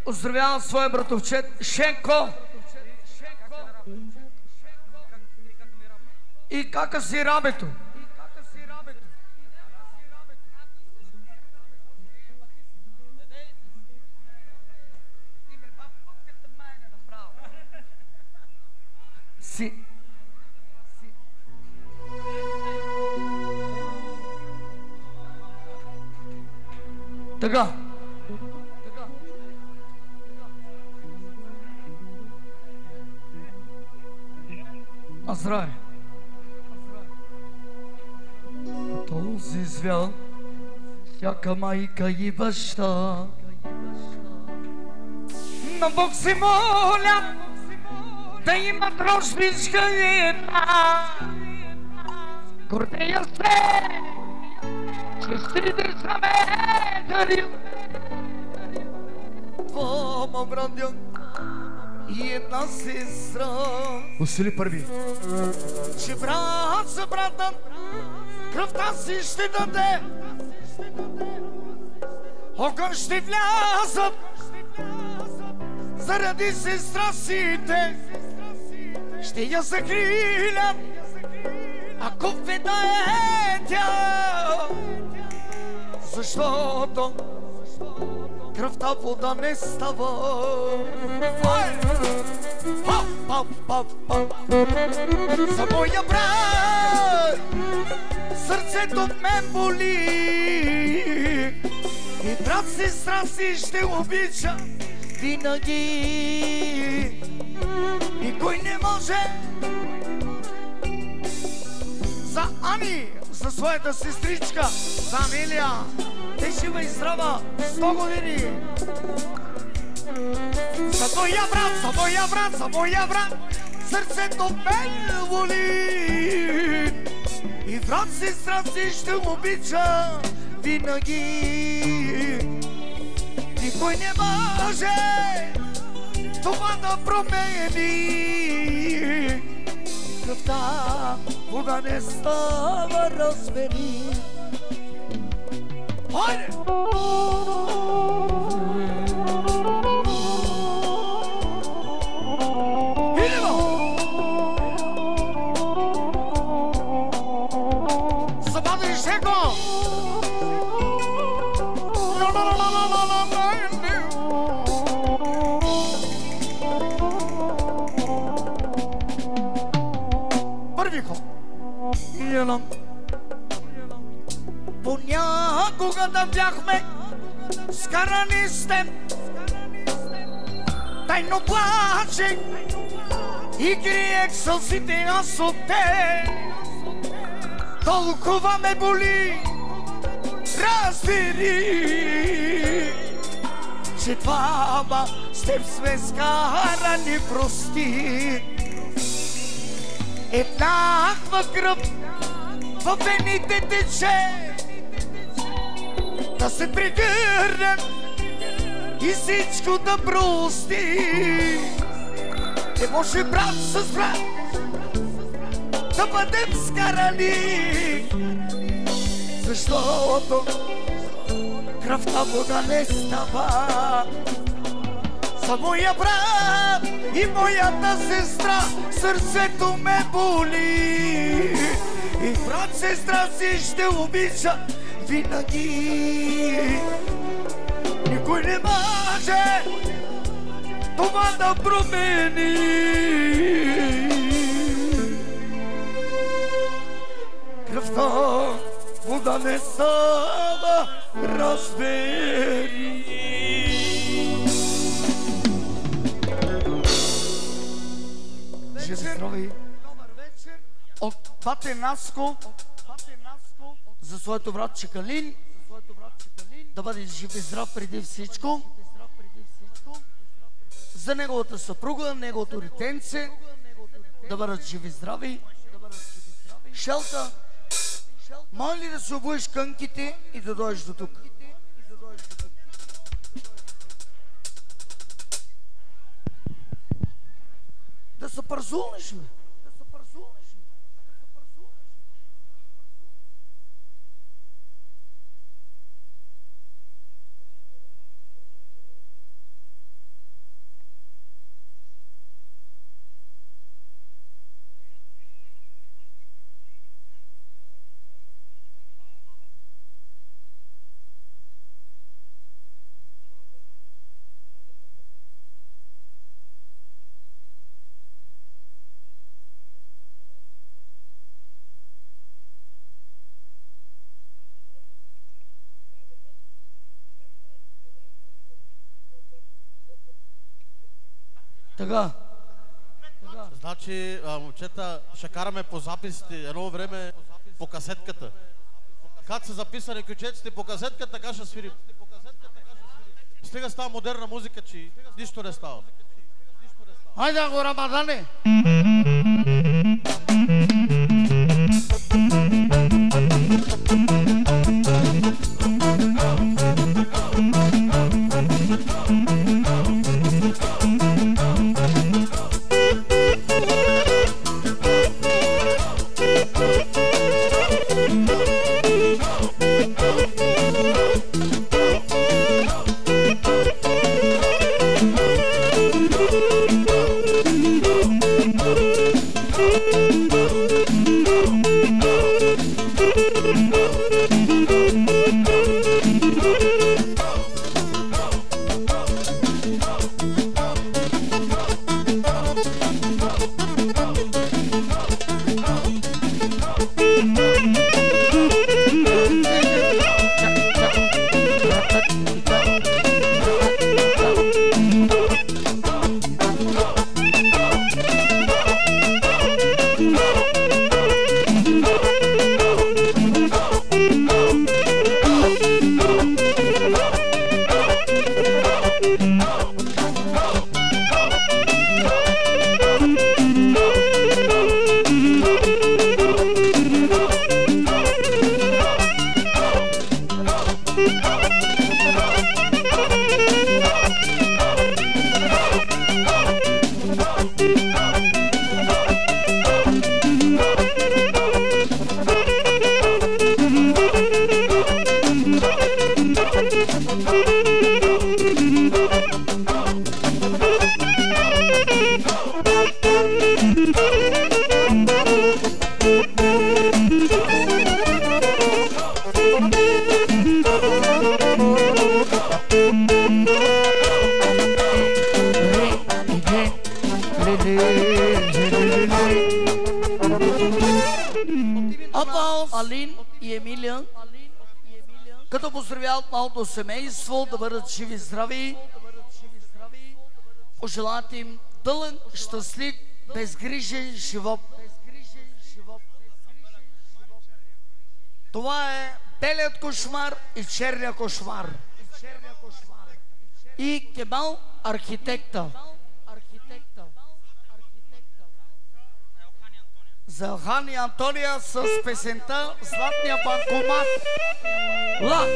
Оздравявам своя братовчет Шенко. И кака си рабето? Си. Така. А здраве. На този свят всяка майка и баща на Бог си моля да имат рожбичка една. Гордея се, че с 3 деца ме е дарил. Двама братя и една сестра. Усили първи. Че брат за брата кръвта си ще даде, огън ще влязат заради сестра сите. Ще я закрилят, ако веда е тя, защото кръвта вода не става. За моя брат сърцето мен боли и брат сестра си ще обича винаги. Никой не може. За Ани, за своята сестричка, за Амелия, те жива и здрава, 100 години. За моя брат, за моя брат, за моя брат, сърцето мен боли и брат сестра си ще обича винаги. Никой не може това да промени. Кръвта вода не става, разбери. Хайде! Идемо! Забавни Шенко! Първи ход. Понякога да бяхме скарани с теб, тайно плачех и криех сълзите аз от теб. Толкова ме боли, разбери, че двама с теб сме скарани, прости. Еднаква кръв във вените тече, да се прегърнем и всичко да прости. Не може брат с брат да бъдем скарани, защото кръвта вода не става. За моя брат и моята сестра сърцето ме боли и брат сестра си ще обича винаги. Никой не може това да промени. Кръвта вода не става, разбери. Живи здрави от Пате Наско за своето братче Калин. Да бъде жив и здрав преди всичко. За неговата съпруга, неговото детенце. Да бъдат живи здрави. Шелка, моля ли да се обуеш кънките и да дойдеш до тук? Да се пързулнеш, бе. Така. Значи, момчета, ще караме по записите едно време по касетката. Как са записани ключеците по касетка, така ще свирим. Стига става модерна музика, че нищо не става. Хайде го, Рамадане! Като поздравяват малко семейство, да бъдат живи и здрави. Пожелават им дълъг, щастлив, безгрижен живот. Това е белият кошмар и черния кошмар. И Кемал архитекта. За Елхан и Антония с песента Златния банкомат. Ла!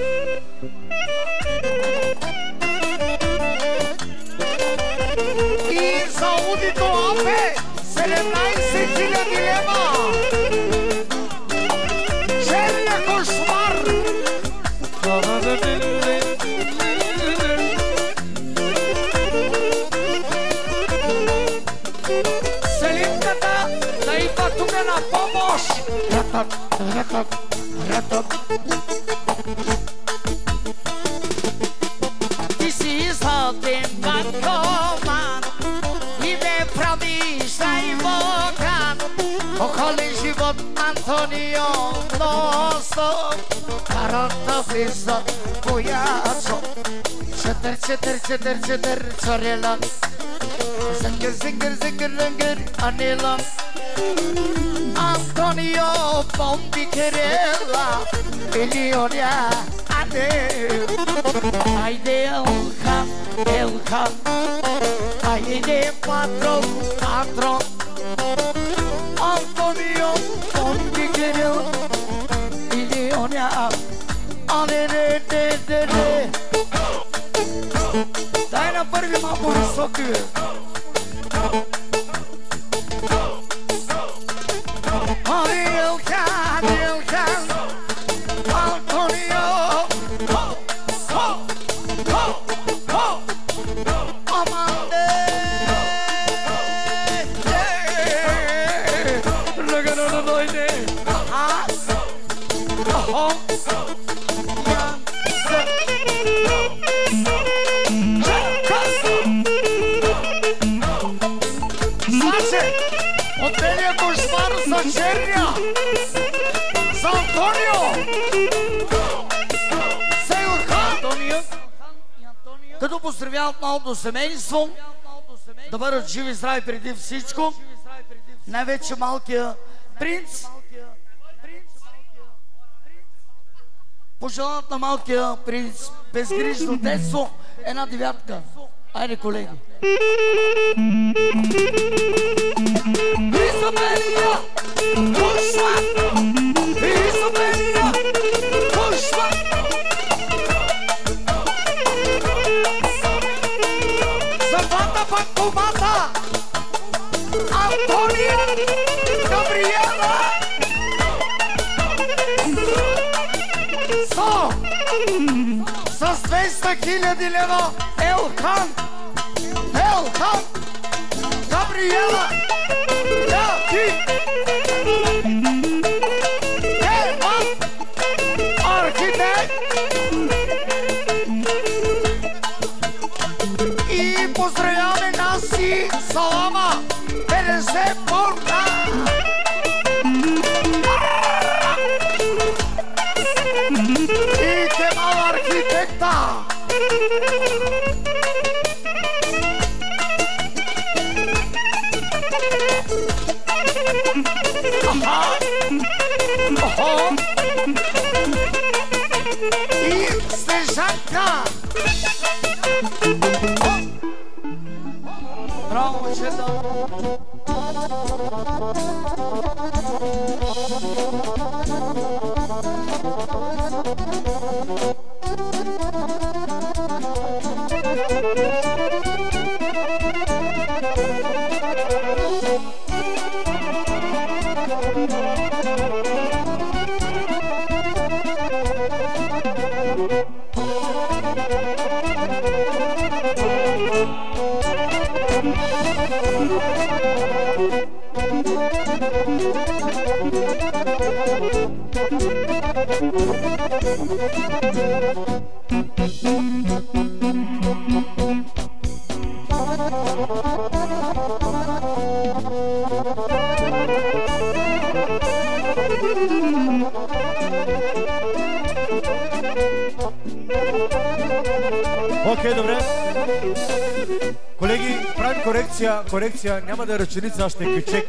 И за Аудито Апе 17 000 лева. Черния кошмар. Селинката да идва тук на помощ. Ти си златен банкомат и ме правиш най-богат. Околен живот Антонио Носо, карата влиза боячо. Четър, царелан. Зингър, анелан. Антонио Бомбикерела, милионя, Адел. Айде Елхан, айде патрон. Антонио Бомбикерела, милионя, Адел. Дай на първи малко високи. Елхан, Антонио, Аманде, Лъгано дойде, от белия кошмар за черния, за Антонио, за Елхан. Като поздравяват малко семейство, да бъдат живи и здрави преди всичко. Най-вече малкия принц. Пожелават на малкия принц безгрижно детство една девятка. Айде, колеги! Изабелия! Пушва! Изабелия! Пушва! Завата банкомата! Антония! Габриела! С 200 000 лева Елхан! Елхан! Габриела! Ти! Елхан! Архитект! И поздравяваме Наси Салама! 50 пункта! И Кемал архитекта! Аха! Охо! И Снежанка! Браво, момчета! Окей, добре. Колеги, правим корекция. Няма да е ръченица, а ще е кючек.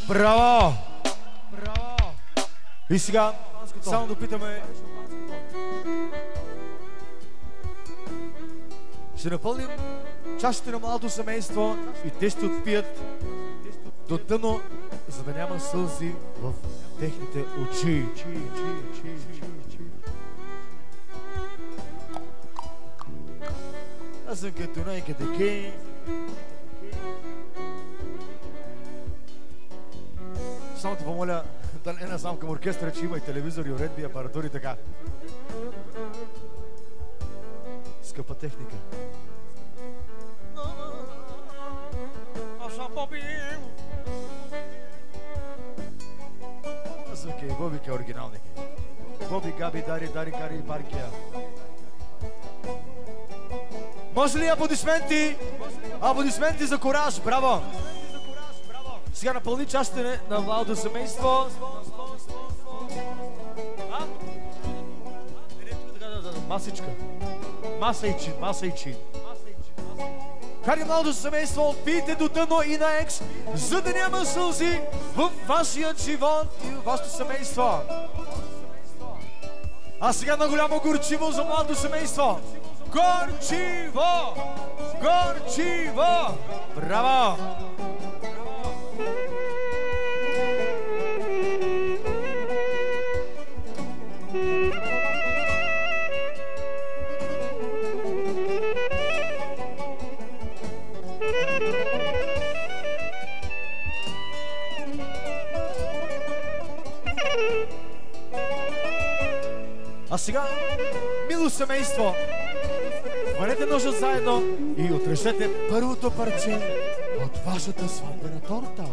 Браво! Браво! И сега само да питаме. Ще напълним чашите на младото семейство и те ще отпият до дъно, за да няма сълзи в техните очи. Аз съм като най-катеки. Само те помоля да не насам към оркестра, че има и телевизори, уредби, апаратури, така. Скъпа техника. Аз съм кей Бобика оригинални. Боби, Габи, Дари, Кари и Баркия. Може ли аплодисменти? Аплодисменти за кораж, браво! Сега напълни чашите на младото семейство. Масичка. Маса и чин. Кари младото семейство, отпийте до дъно и на екс, за да няма сълзи в вашия живот и в вашето семейство. А сега на голямо горчиво за младото семейство. Горчиво! Горчиво! Браво! А сега, мило семейство, хванете ножа заедно и отрежете първото парче от вашата сватбена торта.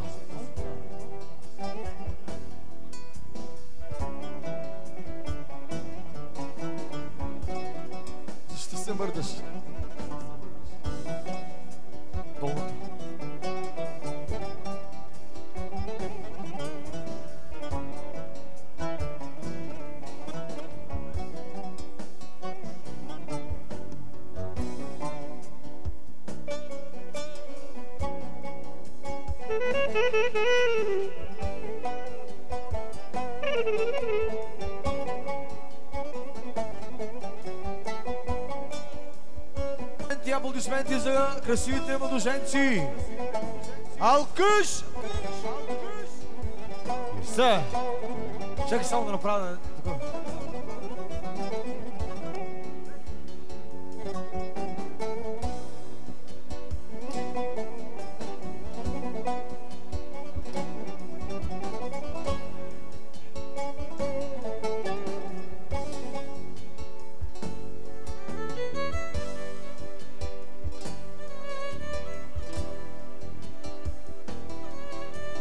Защо се мърдаш? Болното. Аплодисменти за на красивите младоженци. Алкъш! И са. Чакай само да направя такова.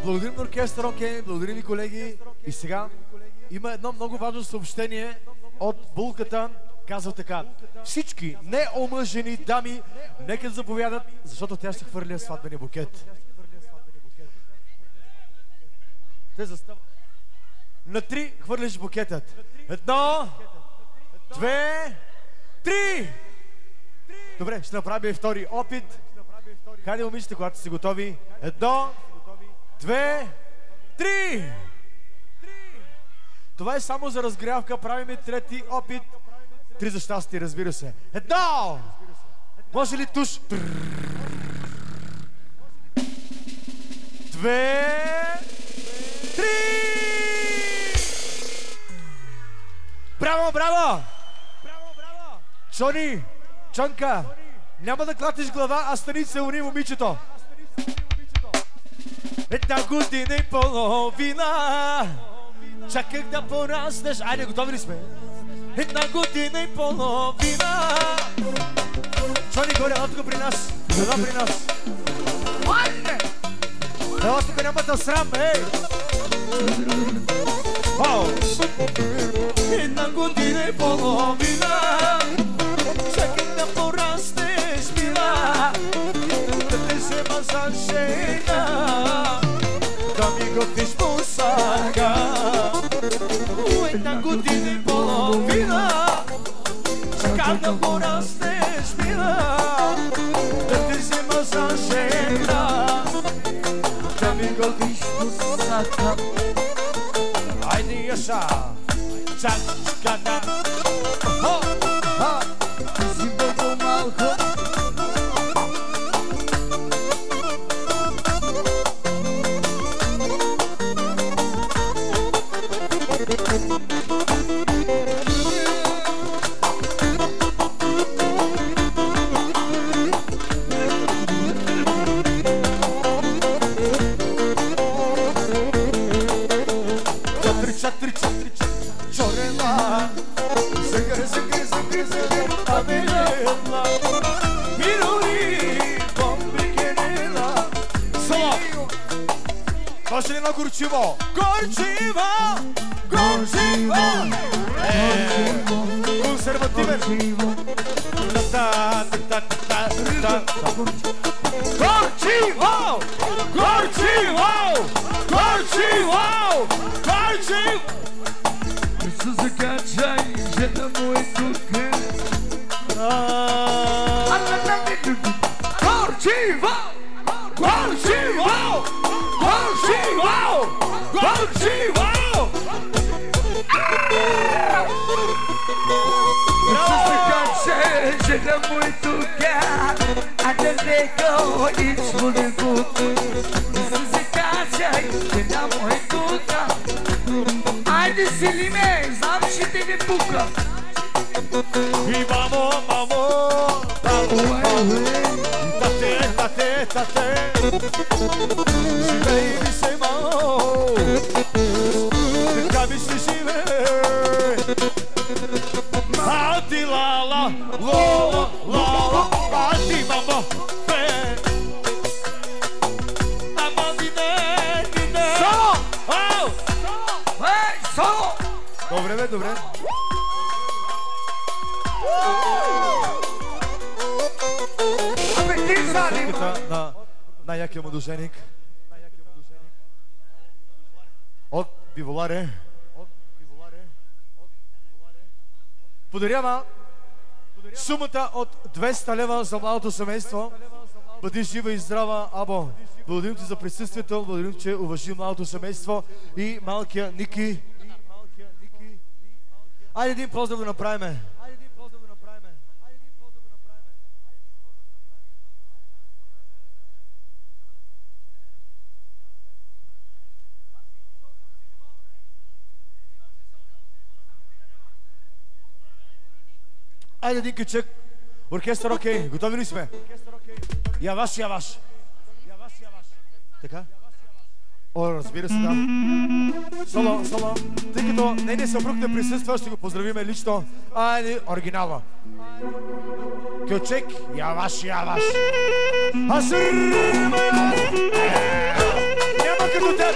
Благодарим на оркестър ОК, благодарим ви, колеги. И сега има едно много важно съобщение от булката. Казва така: всички неомъжени дами нека заповядат, защото тя ще хвърля сватбения букет. Те застават. На 3 хвърляш букетът. 1, 2, 3. Добре, ще направим и втори опит. Хайде, момичета, когато сте готови. 1, 2, 3. Това е само за разгрявка. Правим и трети опит. 3 за щастие, разбира се. 1. Може ли туш? 2, 3. Браво, браво! Чони, Чонка, няма да клатиш глава, а стани се уни, момичето. 1 година и половина чаках да пораснеш. Айде, готови ли сме? 1 година и половина. Чони, горе, ела тук при нас. Ела при нас. Ела тук, няма да срам, ей! 1 година и половина чаках да пораснеш, мила, да те взема за жена, да ми готвиш мусага. 1 година и половина чаках да пораснеш, мила, да те взема за жена, да ми готвиш мусага. Айде, Яша! Чакчката! Ти си много малко. Чорела, загър, абелела, мироли, бомбикенела. Соло! Може ли на горчиво? Горчиво! Горчиво! Консервативен! Горчиво! Горчиво! Горчиво! Горчиво! Се закачай, жена му е тук. Горчиво! Горчиво! Горчиво! Горчиво! Се закачай, жена му е тук. А да не го измолим. Се закачай, жена му е тук. Айде, селиме, знам, че те не пука. И мамо, тате, живей ми се, мамо, така ми се живее. А ти лала, а ти мамо, бе. Ама дине. Соло! Ей, соло! Добре. Абе, ти залим! На якия младоженик от Пиволаре подарява сумата от 200 лева за младото семейство. Бъди жива и здрава, Або. Благодарим ти за присъствието, благодарим, че уважи младото семейство и малкия Ники. Айде един поздрав да направим. Айде един кючек. Оркестър, окей. Готови ли сме? Яваш, яваш. Така? О, разбира се, да. Соло, соло. Тъй като нейният съпруг не присъства, ще го поздравиме лично. Айде, оригинално. Кючек, яваш, яваш. Няма като теб.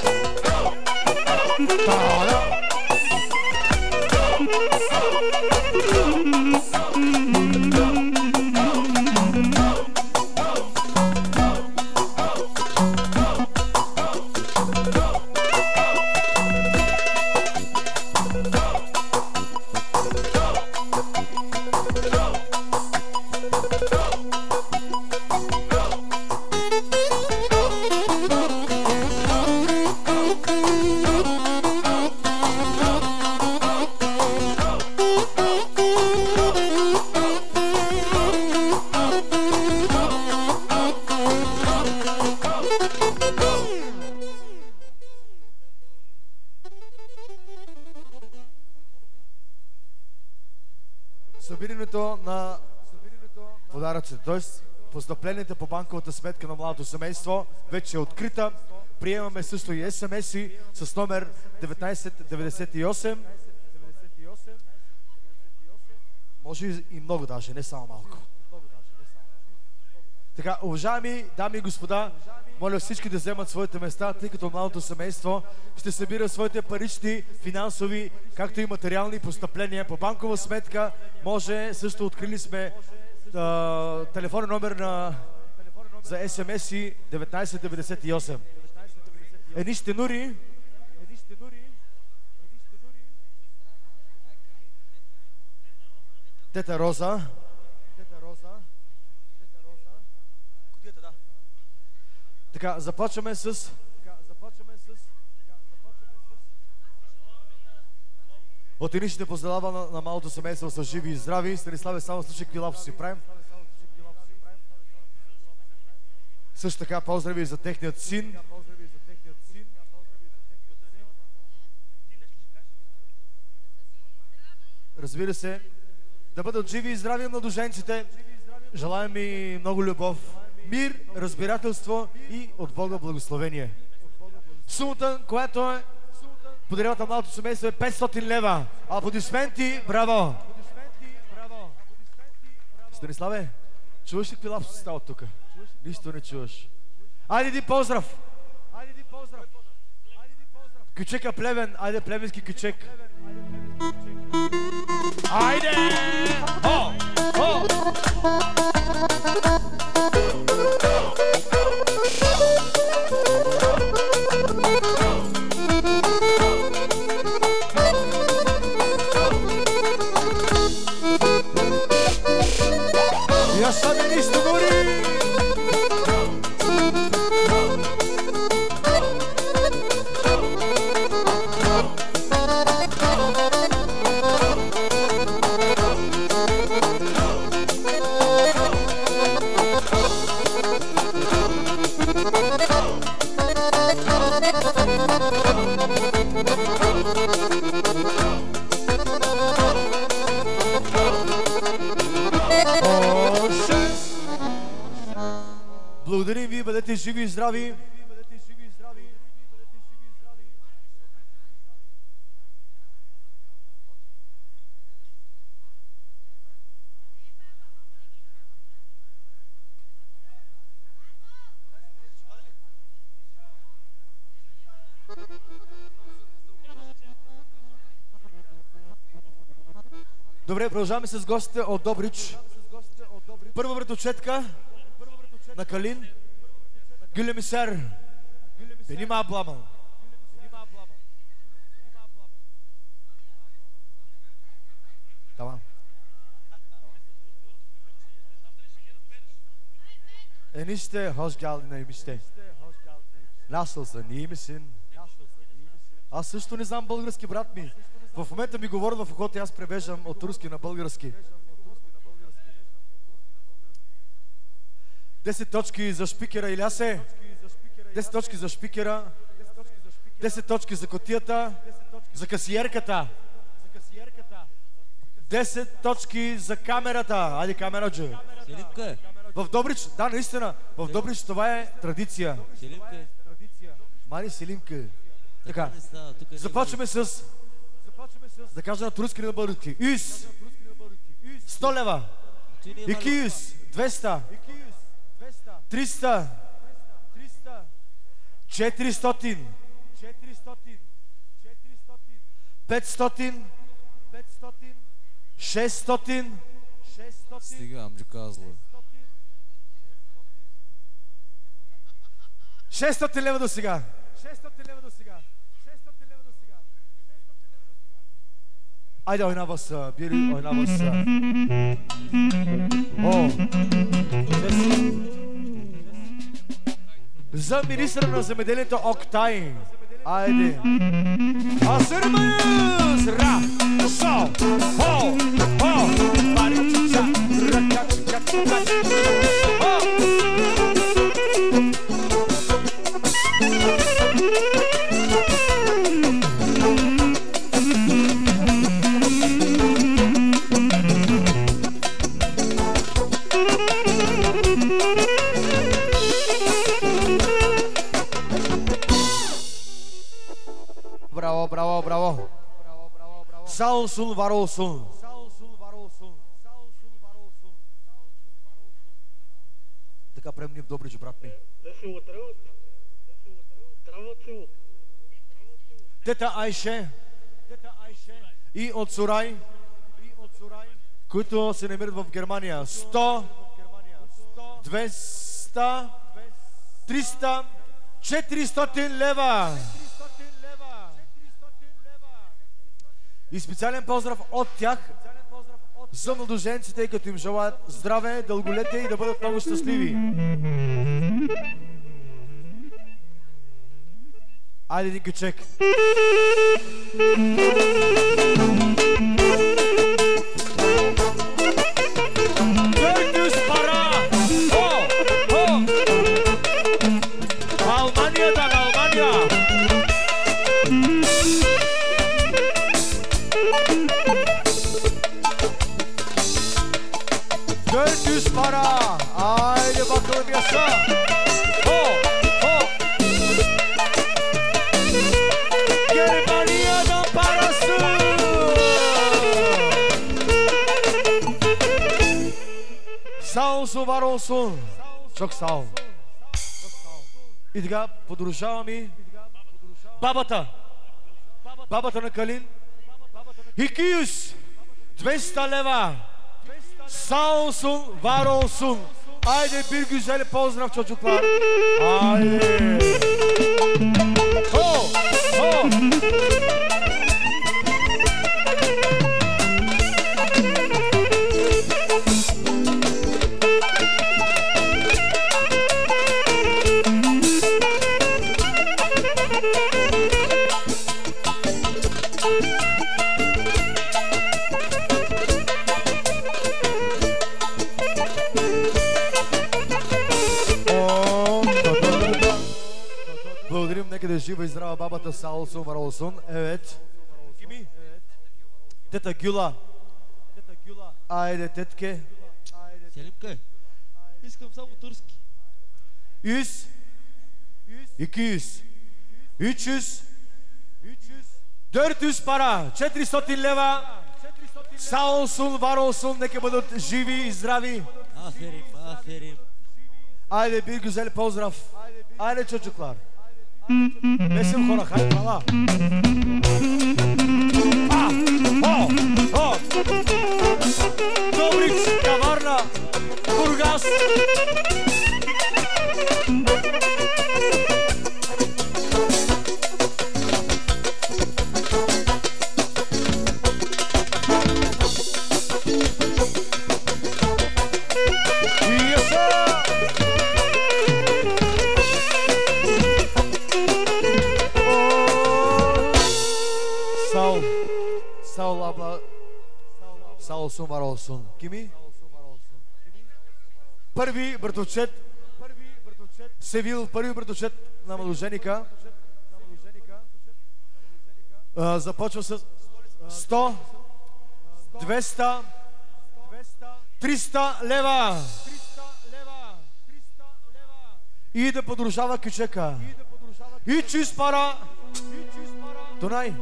Събирането на подаръците, т.е. постъпленията по банковата сметка на младото семейство вече е открита. Приемаме също и SMS-и с номер 1998. Може и много даже, не само малко. Така, уважаеми дами и господа, моля всички да вземат своите места, тъй като младото семейство ще събира своите парични, финансови, както и материални постъпления по банкова сметка. Може, също открили сме телефонен номер за SMS-и 1998. Едни щенури. Тета Роза. Така, започваме с... От единичните поздравява на малото семейство са живи и здрави. Станиславе, само слушай какви лапси си правим. Също така поздрави за техният син. Разбира се, да бъдат живи и здрави младоженците. Желаем и много любов, мир, разбирателство и от Бога благословение. Сумата, която е подаряват на малото семейство е 500 лева. Аплодисменти, браво! Станиславе, чуваш ли какви лапси стават тук? Нищо не чуваш. Айде един поздрав! Кючека Плевен, айде плевенски кючек. Айде! О! О! Я сами нищо гори! Благодарим ви, бъдете живи и здрави. Добре, продължаваме с гостите от Добрич. Първа братовчетка на Калин, Гюлемисер, Бенима Абламан. Tamam. Enişte hoş geldin enişte. Nasılsın, iyi misin? Аз също не знам български, брат ми. В момента ми говорят в ухото и аз превеждам от руски на български. 10 точки за шпикера Илясе. 10 точки за шпикера. 10 точки за котията. За касиерката. 10 точки за камерата. Айде, камераджа. Селимка. В Добрич, да, наистина, в Добрич това е традиция. Селимка. Мали Селимка. Така, Не става, тук не започваме с... Да кажа на турски или на български. Юс. 100 лева. Икиюс. 200. 300. 400. 500. 600. Стига, амджука зла. 600 лева до сега. Айде, ойнава са, Бири, ойнава са. О! За министъра на земеделието Октай. Айде. Асърмъс! Ра! Шо! Хо! Хо! Пари чича! Ръка чича! Хо! Браво, браво, браво. Саусун, варосун. Така премни в Добрич, брат ми. Тета Айше и от Сурай, които се намират в Германия. 100, 200, 300, 400 лева. И специален поздрав от тях за младоженците, тъй като им желаят здраве, дълголетие и да бъдат много щастливи. Айде един кючек. Гърдюс пара! О! О! Алмания, да, Алмания! Gönlüs para, haydi bakalım yaşa. Ho, ho. Germanya'dan parası. Sağ olsun, var olsun. Çok sağ ol. И така подружаваме бабата. Бабата на Калин. Икиюс, 200 лева. Sağ olsun, var olsun. Haydi bir güzel pozdrav çocuklar. Haydi. Ho, ho. Благодарим, нека да е жива и здрава бабата Саулсун Варолсун. Evet. Kimi? Тета Гюла. Айде, тетке. Селимка. Искам само турски. 100, 200, 300, 400 пара, 400 лева. Саулсун Варолсун, нека бъдат живи и здрави. Аферим, аферим. Айде, bir güzel pozdrav. Айде, çocuklar. Besim hora, haydi valla. Ah, oh, oh. Добрич, Каварна, Бургас. Sağ ol abla. Sağ olsun, var olsun. Kimi? Първи братовчет Севил, първи братовчет на младоженика. Започва с 100, 200, 300 лева. И да продължава кючека. И чист пара. Дунай,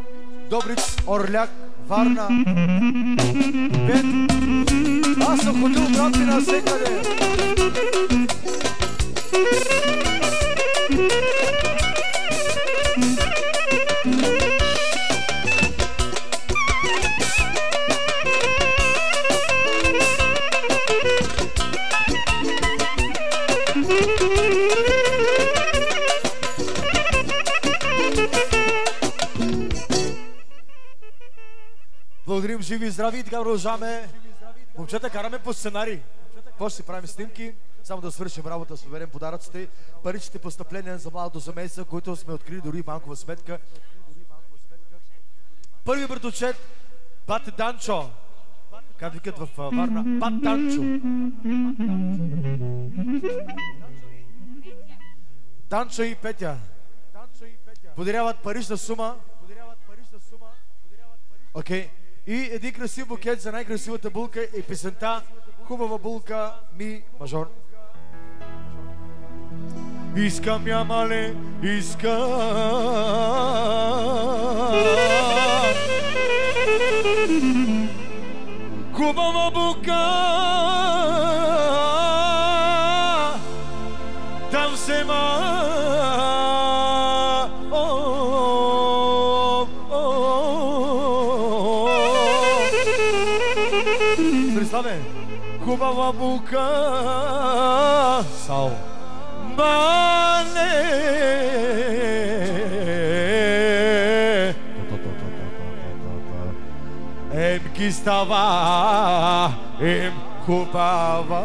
Добрич, Орляк, Варна. Аз съм ходил, брат ми, навсекъде. Благодарим, живи и здрави, и така продължаваме. Момчета, караме по сценарий. После си правим снимки, само да свършим работа, да съберем подаръците, паричните постъпления за младото семейство, които сме открили дори банкова сметка. Първи братовчет, Бате Данчо. Как викат в Варна? Бат Данчо. Данчо и Петя подаряват парична сума. Окей. И един красив букет за най-красивата булка и песента Хубава булка ми мажор. Искам я, мале, искам. Хубава булка да взема. Хубава булка Сал Мале Ем ки става Ем хубава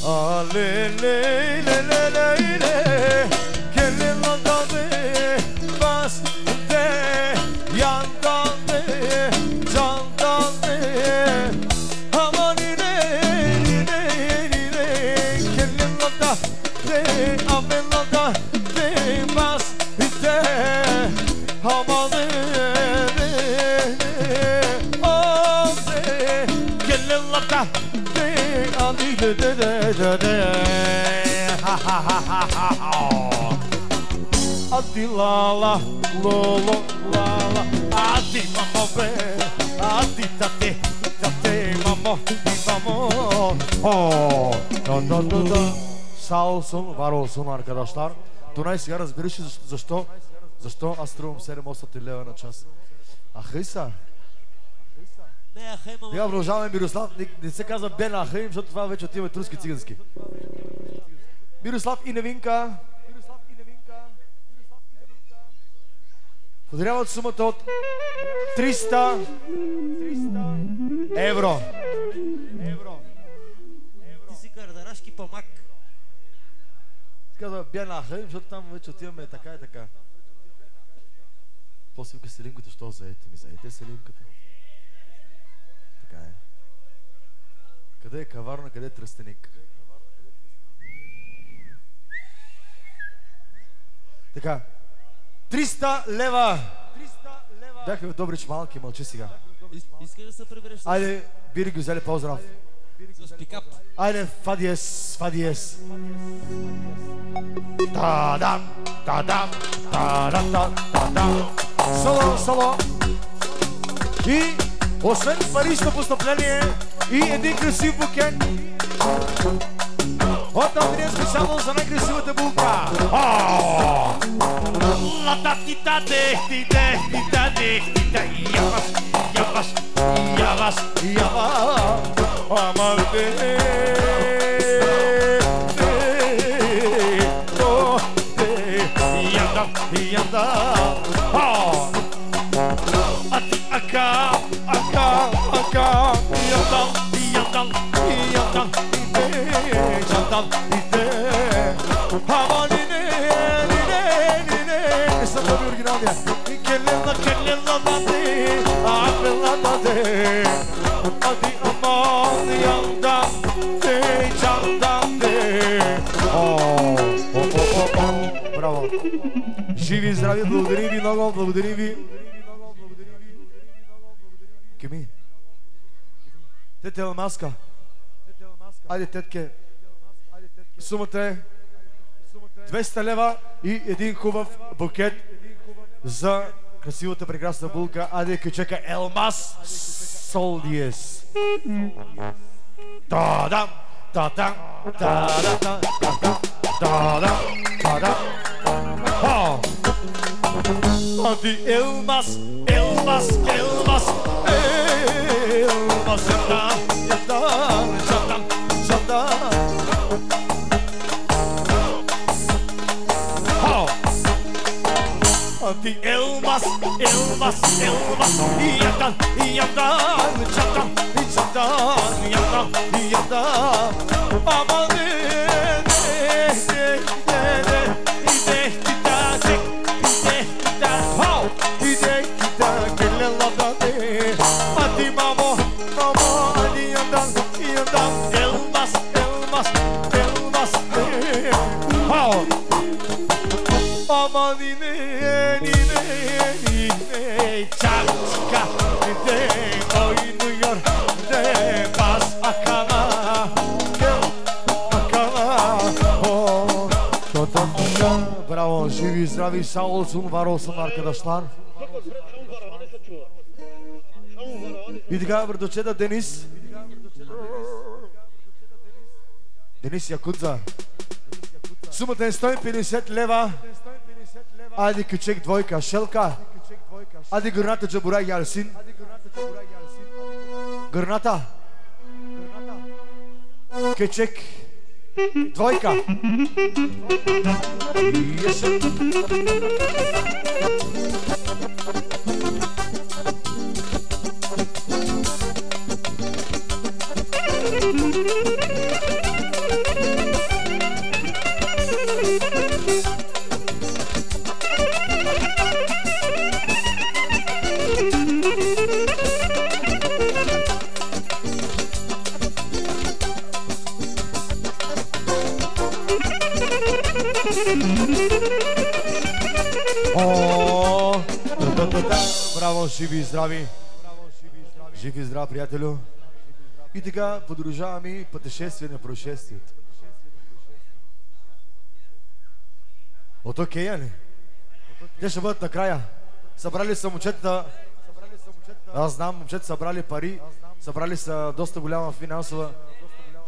Але-ле-ле-ле-ле-ле Adi lala, lolo, lala, adi mamo be, adi tate, tate mamo, mamo. Sağ olsun, var olsun arkadaşlar. Tunay сега разбираш защо? Защо аз струвам 7-8 лева на час? Ахиса? Сега продължаваме Мирослав, не се казва Бен Ахим, защото това вече отиваме турски цигански. Мирослав и Невинка подаряват сумата от 300 евро. Ти си кардарашки памак. Казва Бен Ахим, защото там вече отиваме така и така. После вика Селинката, що заете ми? Заете Селинката. Така е. Къде е Каварна, къде е Тръстеник? Така. 300 лева! Бяха в Добрич малки, мълчи сега. Искаш да се прибереш? Айде, бири ги взели поздрав. С пикап. Айде, фадиес, фадиес. Та-дам, та-дам, та-дам, та-дам. Соло, соло. И освен парично постъпление и един красив букет от Андрия специално за най-красивата булка. Oh, здраве, благодарим ви много, благодарим ви. Кеми? Тете Алмаска. Айде, тетке. Сумата е 200 лева и един хубав букет за красивата прекрасна булка. Айде, кючека Елмас Солдиес. Та-дам, та-дам, та-дам, та-дам, та-дам, та-дам. Adi Elmas, Elmas, Elmas, Elmas, Elmas, Elmas, Adi Elmas, Elmas, Elmas, Yadan, Yadan, Yadan, Yadan, Yadan, Yadan, Aman çarçka de oynuyor de bas akana Браво, живи и здрави, сау olsun, var olsun arkadaşlar. И така, братовчета Денис. Денис Якудза. Сумата е 150 лева. Айде кючек двойка, Шелка. Айде гърната Джабурай Ярсин. Гърната. Кючек двойка. Браво, живи и здрави! Жив и здрав, приятелю! И така продължаваме пътешествие на происшествието. От окей, не? Те ще бъдат накрая. Събрали са момчетата. Аз знам, момчета събрали пари. Събрали са доста голяма финансова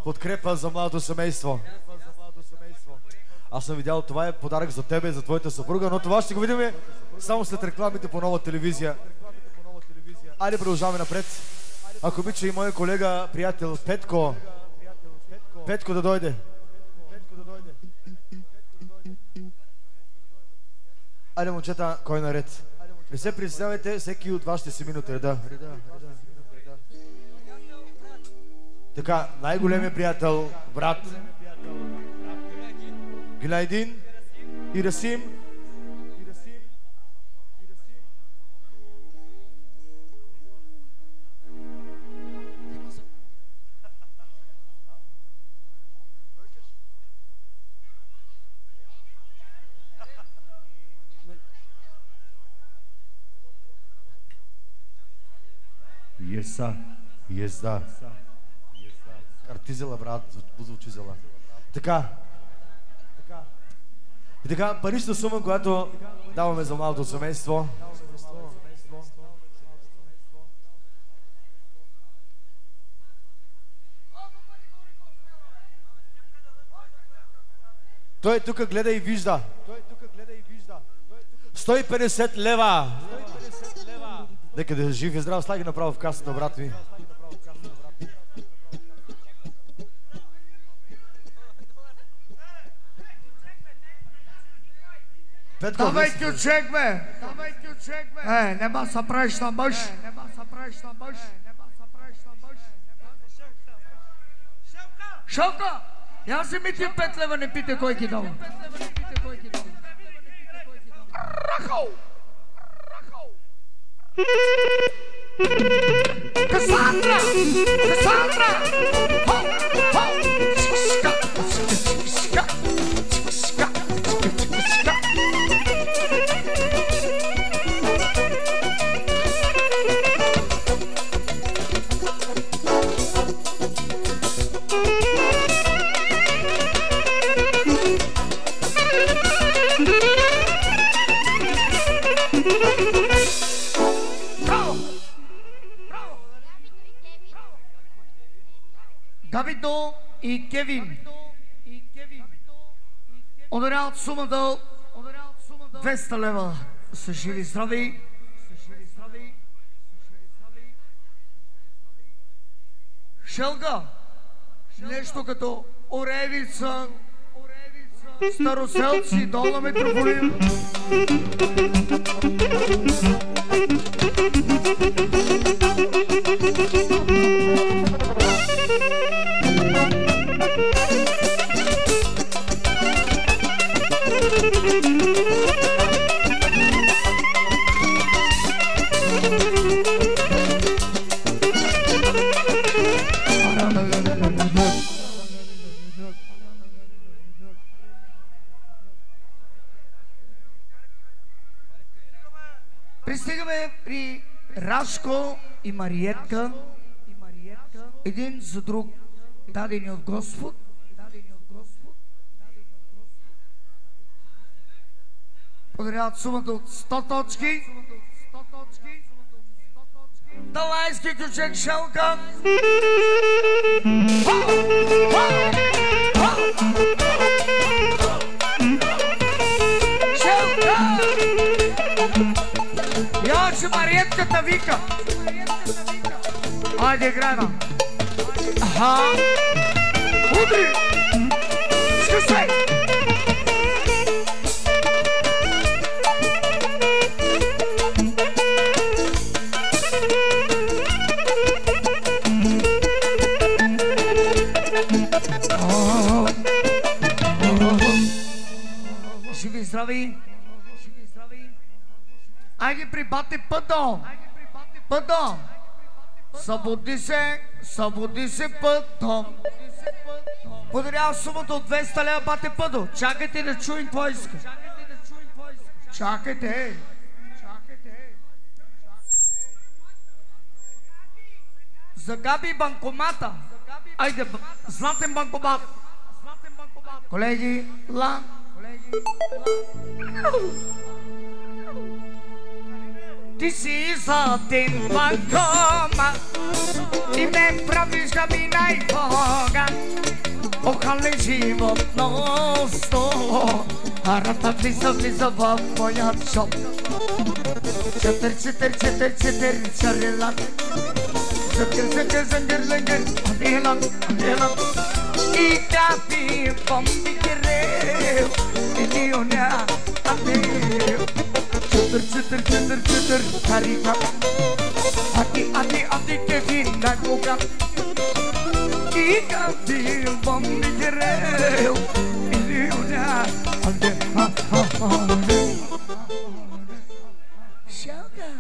подкрепа за младото семейство. Аз съм видял, това е подарък за тебе и за твоята съпруга, но това ще го видим само след рекламите по Нова телевизия. Айде продължаваме напред. Ако обича и мой колега, приятел Петко. Петко да дойде. Айде, момчета, кой наред? Не се притеснявайте, всеки от вас ще си минуте реда. Така, най-големият приятел, брат Гилайдин и Расим. Езда. Картизела, брат, звучизела. Така. И така, парична сума, която даваме за малото семейство. Той тук гледа и вижда. 150 лева. Нека да е жив и здрав, слаги направо в касата, брат ми. Давай кючек, бе! Нема са правиш на мъж! Шелка! Я вземи ти 5 лева, не питай кой ги дава. Рахо! Касандра! Касандра! Хо! Хо! Чикска! Чикска! Чикска! Чикска! Габито и Кевин ударяват сумата 200 лева. Са живи и здрави. Шелга, нещо като Оревица, Староселци, Долна Митрополия. Пристигаме при Рашко и Мариетка, един за друг дадени от Господ. Подаряват сумата от 100 точки. Далайски ключек Шелка. Шелка! Йоче Мариетката вика. Айде, грана. Аха. Удри. Скъсай. Живи и здрави. Айде при бате Пъдо. Пъдо. Събуди се Пъдо. Подарява сумата от 200 лева бате Пъдо. Чакайте да чуем какво иска. Чакайте. За Габи банкомата. Айде, златен банкомат. Колеги, Ти си златен банкомат и ме правиш да ми най-бога. Охален живот на стол, арата влиза в моя шоп. Четър, чарелат, зънгър, анелат. И кафи бомби герел, или оня анел. Читър, карика. Ади, Кевин, дай Бога. И кафи бомби герел, или оня анел. Шелка,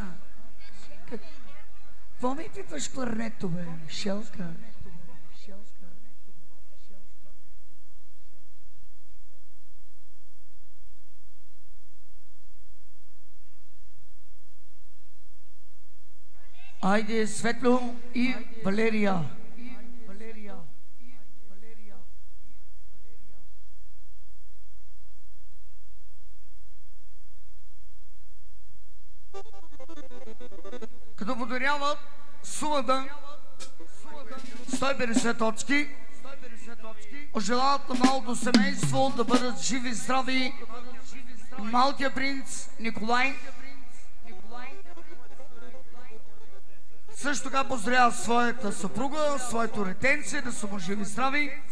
какво ми пипаш кларнето, бе? Шелка. Айде, Светло и Валерия. Като подаряват сумата 150 точки, пожелават на малото семейство да бъдат живи и здрави. Малкият принц Николай също така поздравява своята съпруга, своето детенце, да са му живи и здрави.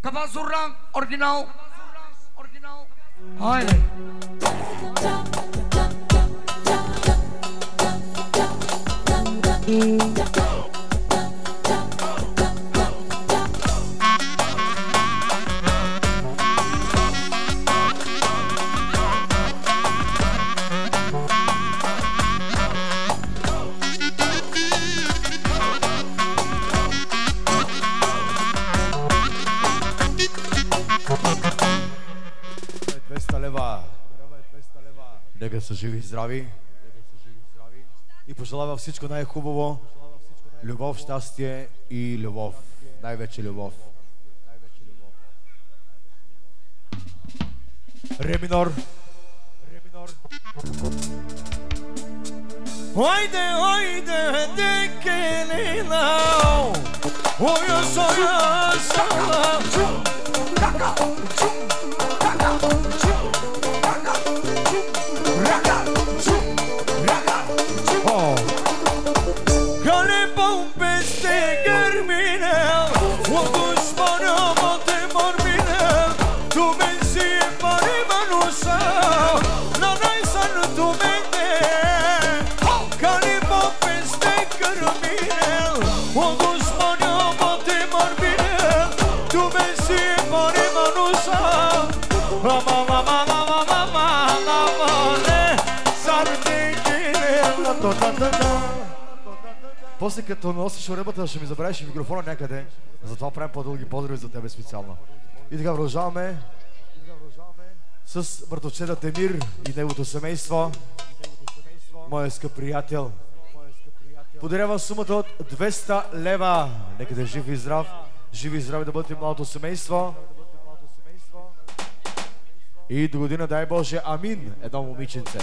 Кавазурна, оригинал. Хайде! Нека са живи и здрави и пожелава всичко най-хубаво, любов, щастие и любов, най-вече любов. Ре минор. Ойде, декелинау. После като носиш уредбата, ще ми забравиш микрофона някъде. Затова правим по-дълги поздрави за тебе специално. И така продължаваме с братовчеда Темир и неговото семейство. Моя скъп приятел. Подарявам сумата от 200 лева. Нека да е жив и здрав. Живи и здрави да бъдете младото семейство. И до година, дай Боже, амин, едно момиченце.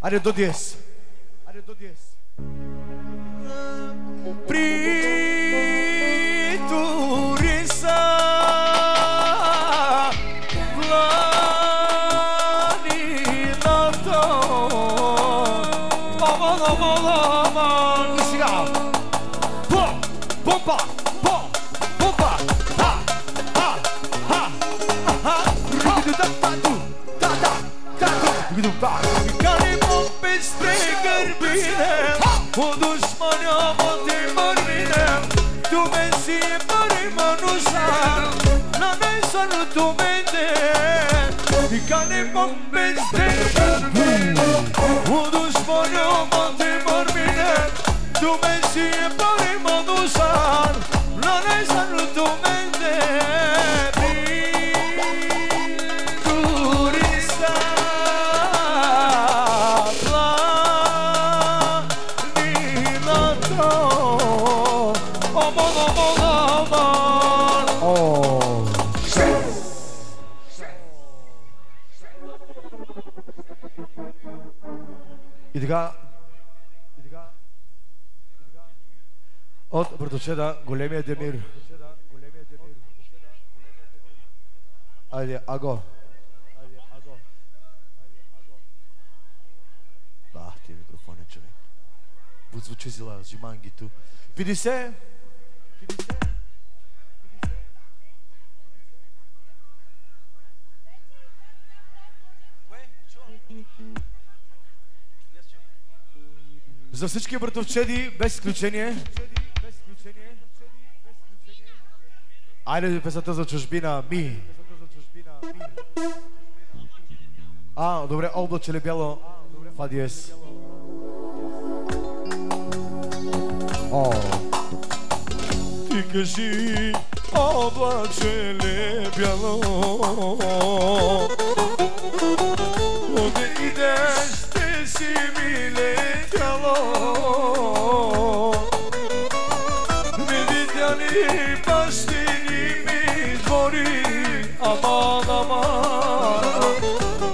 Айде до диез. Притури са планината. Аман. И сега. Помпа. Кали помпесте гърбине, у душманя моти мървине, ту ме си пари мануша, на несаното мене. Кали помпесте гърбине, у душманя моти мървине, ту ме си пари мануша, на несаното мене. И така, от братовчеда големия Демир. Айде, аго. Бах ти микрофон е, човек. Подзвучи зила, взимам ги ту. 50. За всички братовчеди, без изключение. Айде песата за чужбина, ми. Добре, облаче ли бяло? Фа диез. Ти кажи, облаче ли бяло? Оде идеш, ти си ми летяло. Не видя ли бащини ми двори, аман.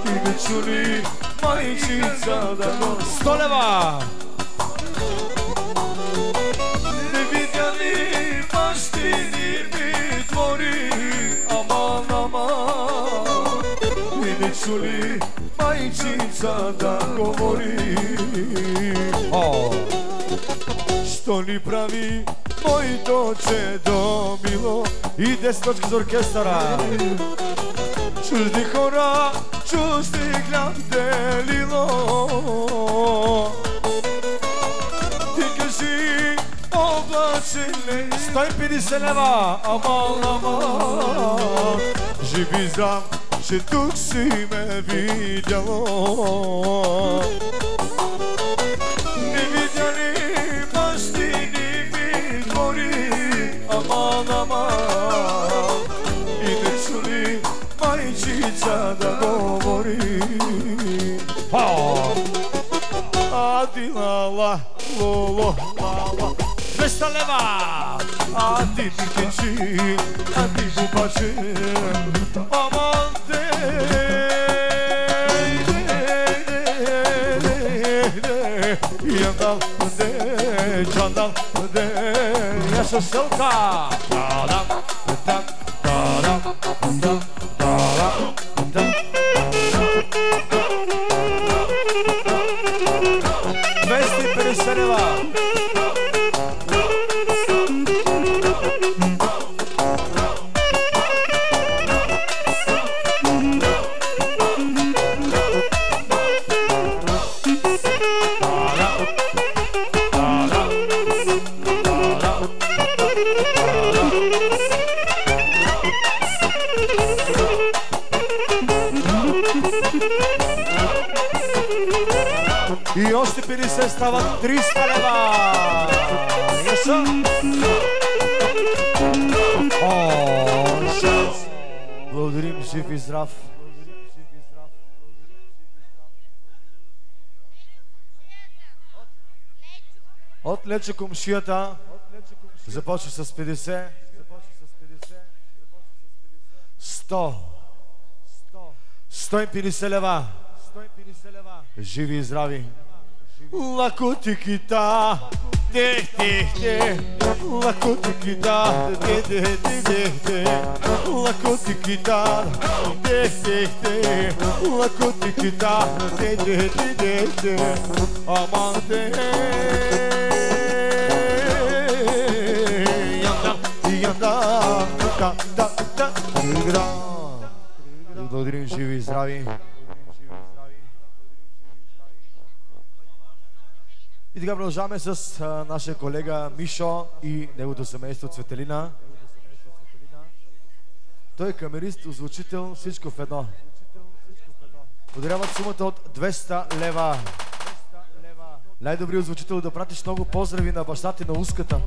Ти ме чули, майчица да го 100 лева. Не видя ли бащини ми двори, аман. Не чули майчица да говори. Що ни прави моето чедо мило? И 10 точки за оркестъра. Чужди хора, чужди хляб делило. Ти кажи, облаче ли? 150 лева. Аман. Живи здрав, че тук си ме видяло. Не видя ли бащини ми двори, аман. И не чули майчица да говори. Ади лала, лоло, лала. 200 лева. Ади ти кечи, ади бубаче, аман те. Yandan de, candan de. Yaşa Selka. Dadam, dadam, dadam, dadam, dadam, dadam. 250 лева. И още 50 стават 300 лева. Яса. Благодарим, жив и здрав. От Лечо комшията започва с 50. 100. 150 лева. Живи и здрави. Лакотикита, тех, лакотикита, те, лакотикита, тех, лакотикита, те, аманте. Благодарим, живи и здрави. И така продължаваме с нашия колега Мишо и неговото семейство Цветелина. Той е камерист, озвучител, всичко в едно. Подаряват сумата от 200 лева. Най-добрият озвучител да пратиш много поздрави на бащата на уската.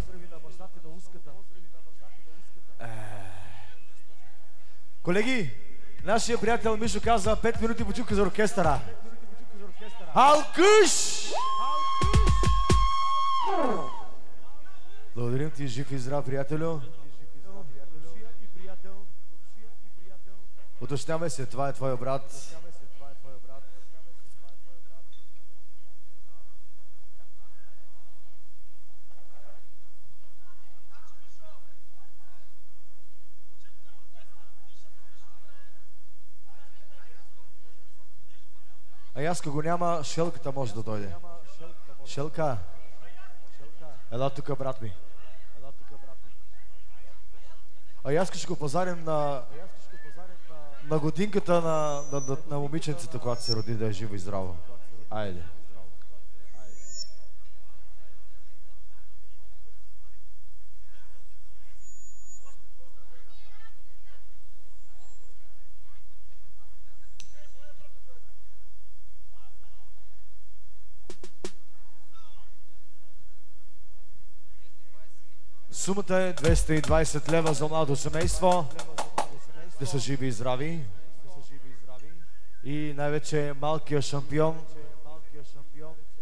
Колеги, нашия приятел Мишо каза 5 минути почивка за оркестъра. Алкъш! Благодарим ти, жив и здрав, приятелю. Уточнявай се, това е твой брат. А Яска го няма, Шелката може да дойде. Шелка. Ела тук, брат ми. А Яска ще го пазарим на годинката на момиченцата, когато се роди, да е живо и здраво. Айде. Сумата е 220 лева за младото семейство. Да са живи и здрави. И най-вече малкият шампион.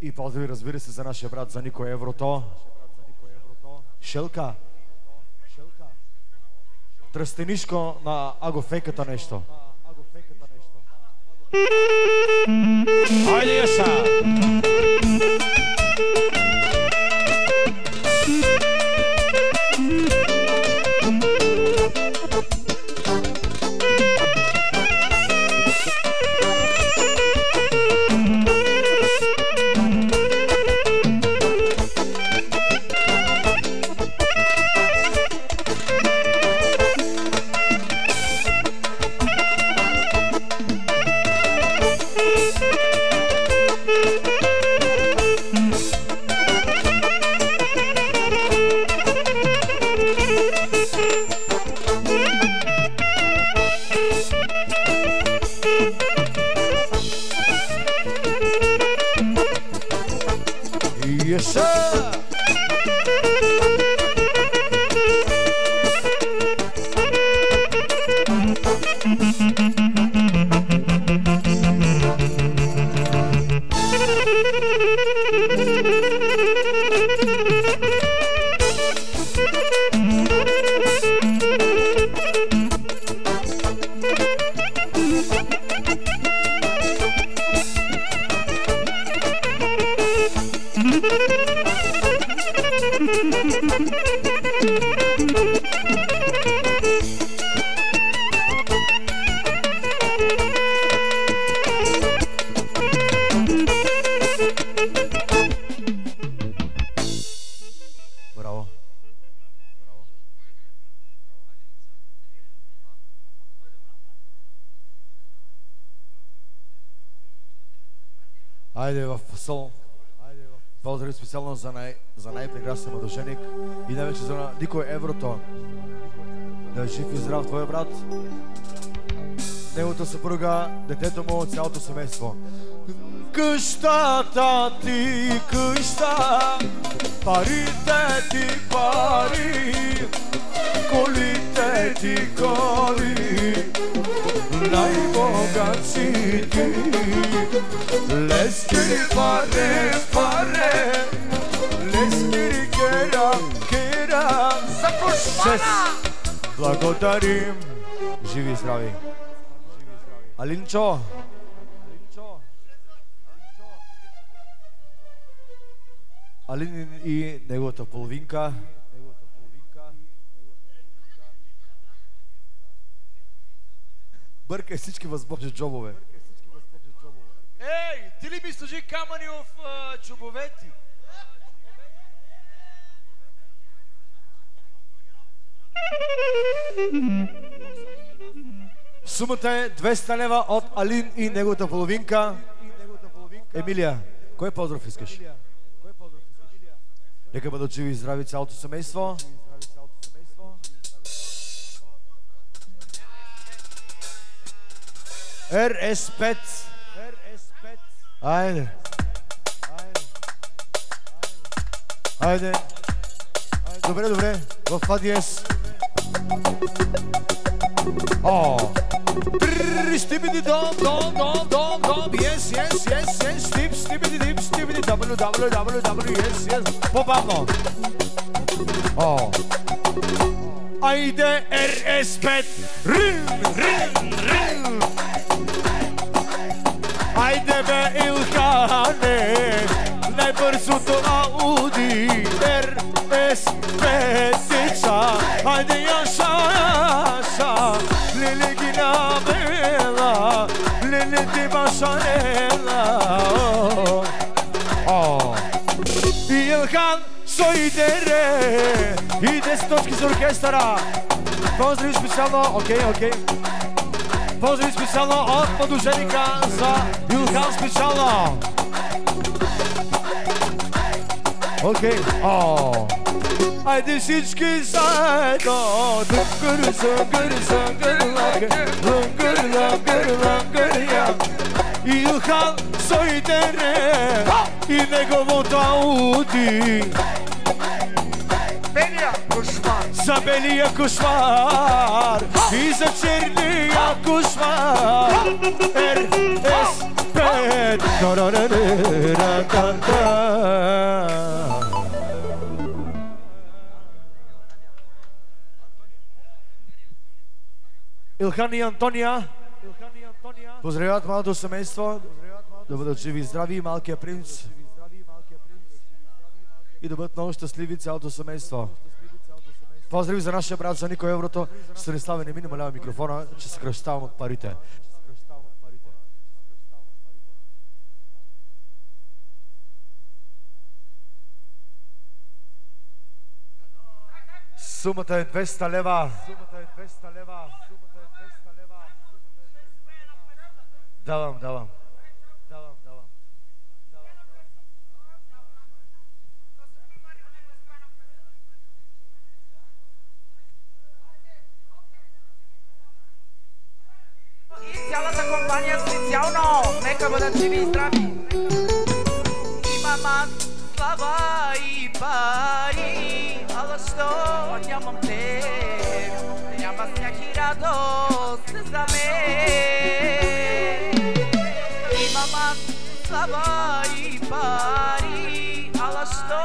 И поздрави, разбира се, за нашия брат, за Нико Еврото. Шелка. Тръстенишко на агофейката нещо. Хайде, Яса! Браво. Айде в фасол. Поздрави специално за най-прекрасен младоженик и най-вече за Никой Еврото. Да е жив и здрав твой брат, неговата съпруга, детето му, цялото семейство. Къщата ти къща, парите ти пари, колите ти коли, най-богат си ти. Лескери паре, паре, лескери кера, кера. За Кошмана! Благодарим! Живи и здрави! Алинчо! Алин и неговата половинка. Бъркай всички възможни джобове. Ей, ти ли ми сложи камъни в чубовете? Сумата е 200 лева от Алин и неговата половинка. Емилия, кой поздрав искаш? Нека бъдат живи и здрави цялото семейство. РС5. Айде. Айде. Добре, добре. В фа диез. О! Стибиди дом, дом, дом, дом, дом. Yes, yes, yes, yes. Стип, стибиди дип, стибиди W, W, W, W. Yes, yes. По-бавно. О! Айде РС5. Рин, рин, рин. Айде бе Илхане, най-бързото Ауди, РС5 тича. Айде Яша, Яша, лили ги набела, лили ти башарела. Илхан Сойдере и 10 точки за оркестъра. Поздрави специално, окей. Поздрави специално от младоженика за Илхан специално. Окей. Айде всички заедно. Илхан Сойдере и неговото Ауди. Белия кошмар. За белия кошмар и за черния кошмар. РС5. Илхан и Антония поздравяват малото семейство, да бъдат живи и здрави, малкия принц, и да бъдат много щастливи цялото семейство. Поздрави за нашия брат, за Никой Еврото. Станиславе, не ми намалява микрофона, че се кръщавам от парите. Сумата е 200 лева. Давам. И цялата компания специално, нека бъдат живи и здрави. Имам аз слава и пари, ала що нямам теб, няма смях и радост за мен. Имам аз слава и пари, ала що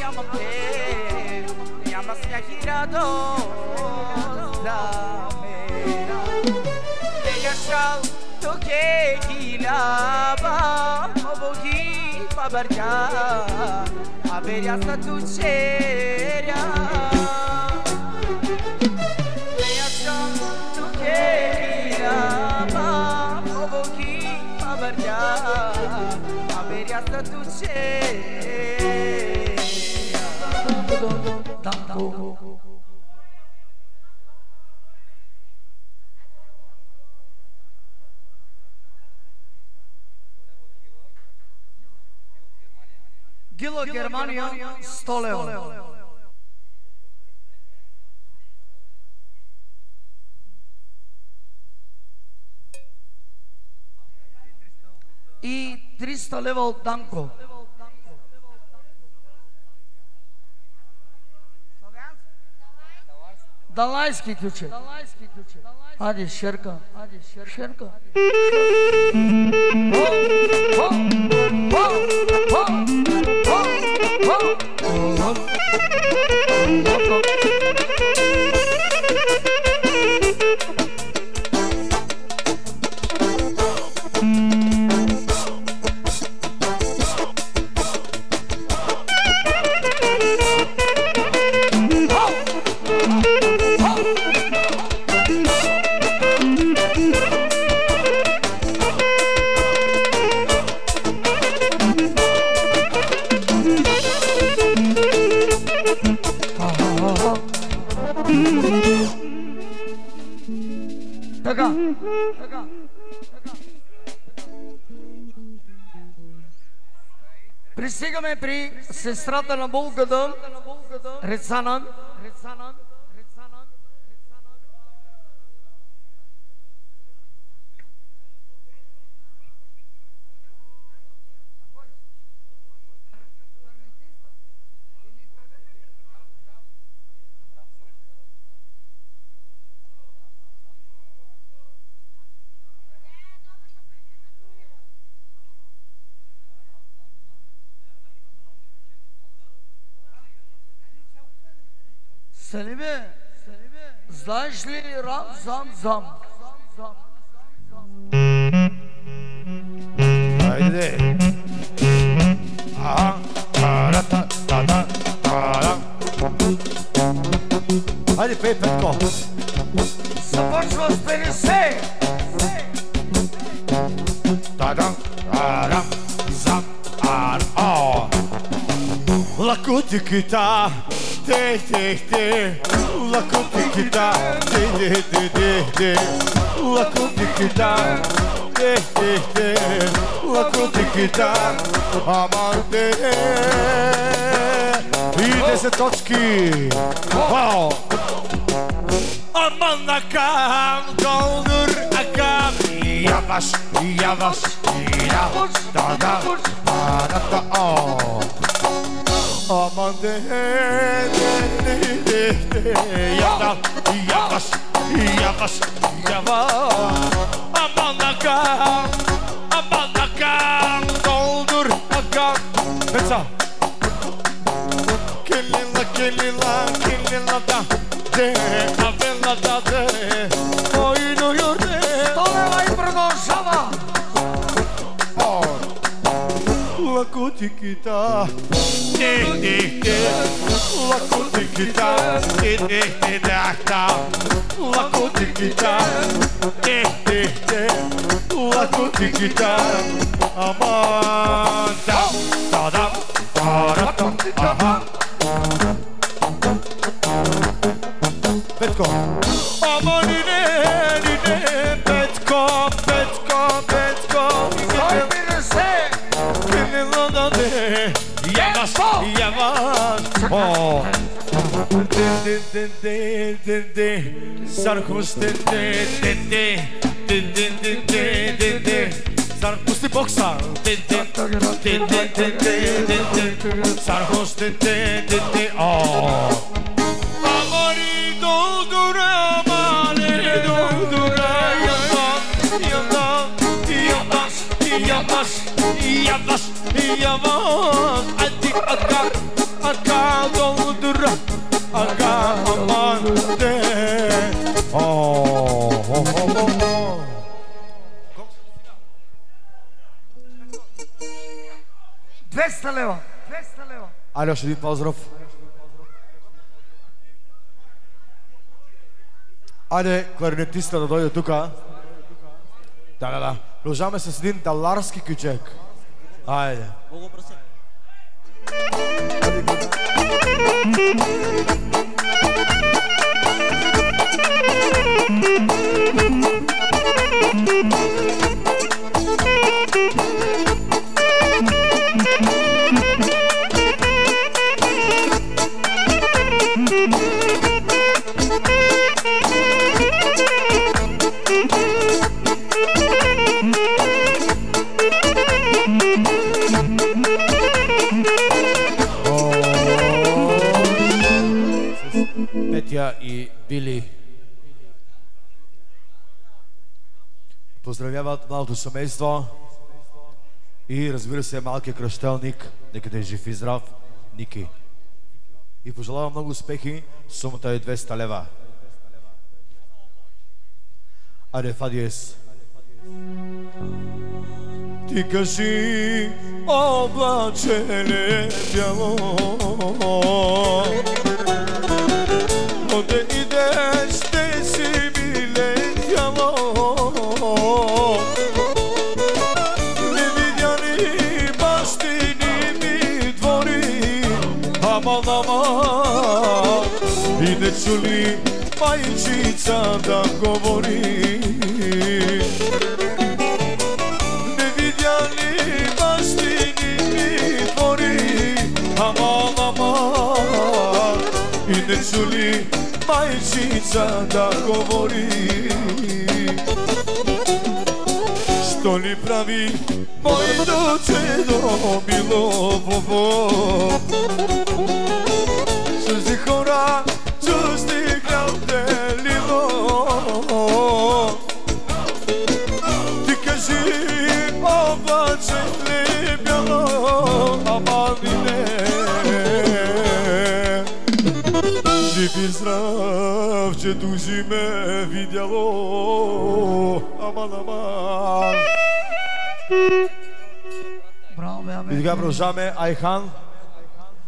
нямам теб, няма смях и радост за мен. Шал, toque gilaba, obogi pabergia, averia sta tu ceria. Veia tu queria, ma provochi pabergia, averia sta tu ceria. Gilo Germania, 100 лева. И 300 лева от Данко. Далайски ключе. Ади, шерка. Шерка. Така. Пристигаме при сестрата на булката, Рецанан. Селиме, знаеш ли рам-зам-зам? Хайде! Хайде, пей, Петко! Започва с 50! Та-дам, арам, зам, ар-о! Лакутикита, те-те-те, лакутикита, те-те-те-те, лакутикита, те-те-те, лакутикита, аманте. И 10 точки! Вау! Aman akam, doldur akam. Yavaş, yavaş, yavaş, da-da, da-da, oh. Aman de, yavaş, yavaş, yavaş, yavaş. Aman akam, doldur akam. Mesela. Kelila, kelila, kelila da. De, avela da de, oynuyor de. Толева и продължава! Лакутикита, те-те-те, лакутикита, те-те-те-те-та. Лакутикита, те-те-те, лакутикита. Аман, да-да, да-да, аха. Петко. Ама нине, Петко, Петко, Петко. Той ми не се! Yavaş, yavaş. Oh. Sarhoş Sarhoş boksa. Sarhoş oh. Amari doldura, amari doldura, yavaş, yavaş, yavaş, yavaş. Hadi akar doldur, akar aman de. Oh. 200 лева. 200 лева. Айде още един поздрав. Айде кларнетиста да дойде тука. Да. Продължаваме с един таларски кючек. Айде. Много пръсе. Петя и Били поздравяват малото семейство и разбира се малкият кръщелник, нека да е жив и здрав, Ники. И пожелавам много успехи, сумата е 200 лева. Айде, Фадиес. Ти кажи, облаче ли бяло, къде идеш, ще си ми летяло. Не видя ли бащини ми двори, ама и не чули майчица да говори. Не видя ли бащини ми двори, ама и не чули майчица да говори. Що ли прави моето чедо мило, чужди хора, чужди град делило. Ти кажи, облаче ли бяло, ама ми не. Жив и здрав, че души ме видяло, аман. Браво, бе, И сега продължаваме. Айхан,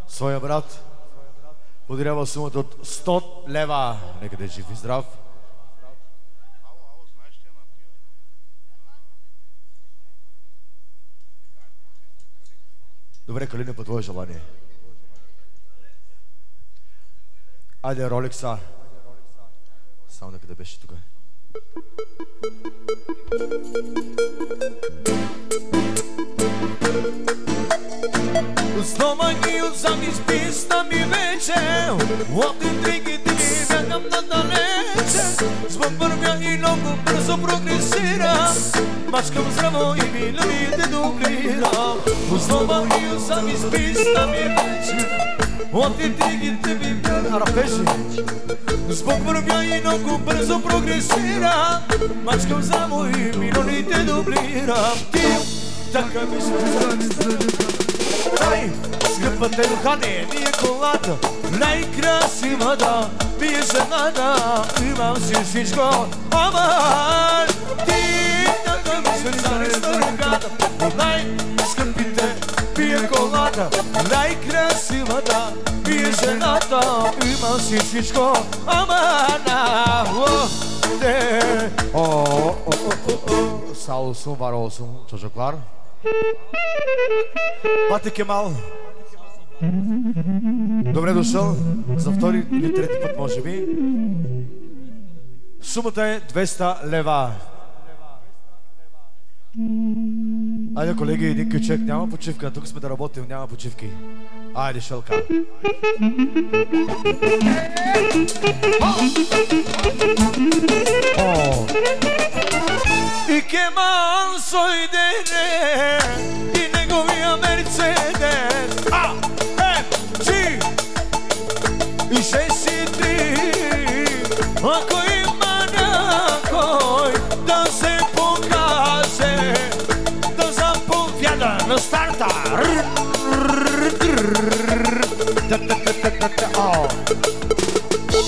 своя брат, подарява сумата от 100 лева. Нека да е жив и здрав. Добре, Калина, по твое желание. Айде, Ролекса. Само нека да беше тук. Снома ги отзам изписна ми вече, лапти тригите ми бягам надалече. Звън вървя и много бързо прогресира, мачкам здраво и милите дублира. Снома ги отзам изписна ми вече, лапти тригите ми бягам надалече. Звън вървя и много бързо прогресира, мачкам здраво и милите дублира. Ти така ми най-скъпата духане ми е колата, най-красивата ми е жената, имам си всичко, аман. Ти така ми свързане с ръката, най-скъпите ми е колата, най-красивата ми е жената, имам си всичко, аман. Салусум, варосум, чожоклар. Пати Кемал, добре дошъл за втори или трети път, може би. Сумата е 200 лева. Айде, колеги, един кючек, няма почивка, тук сме да работим, няма почивки. Айде, шелка. И Кемал сойде и неговия Мерцедес, и 63. Ако има някой да се покаже, да заповяда на старта.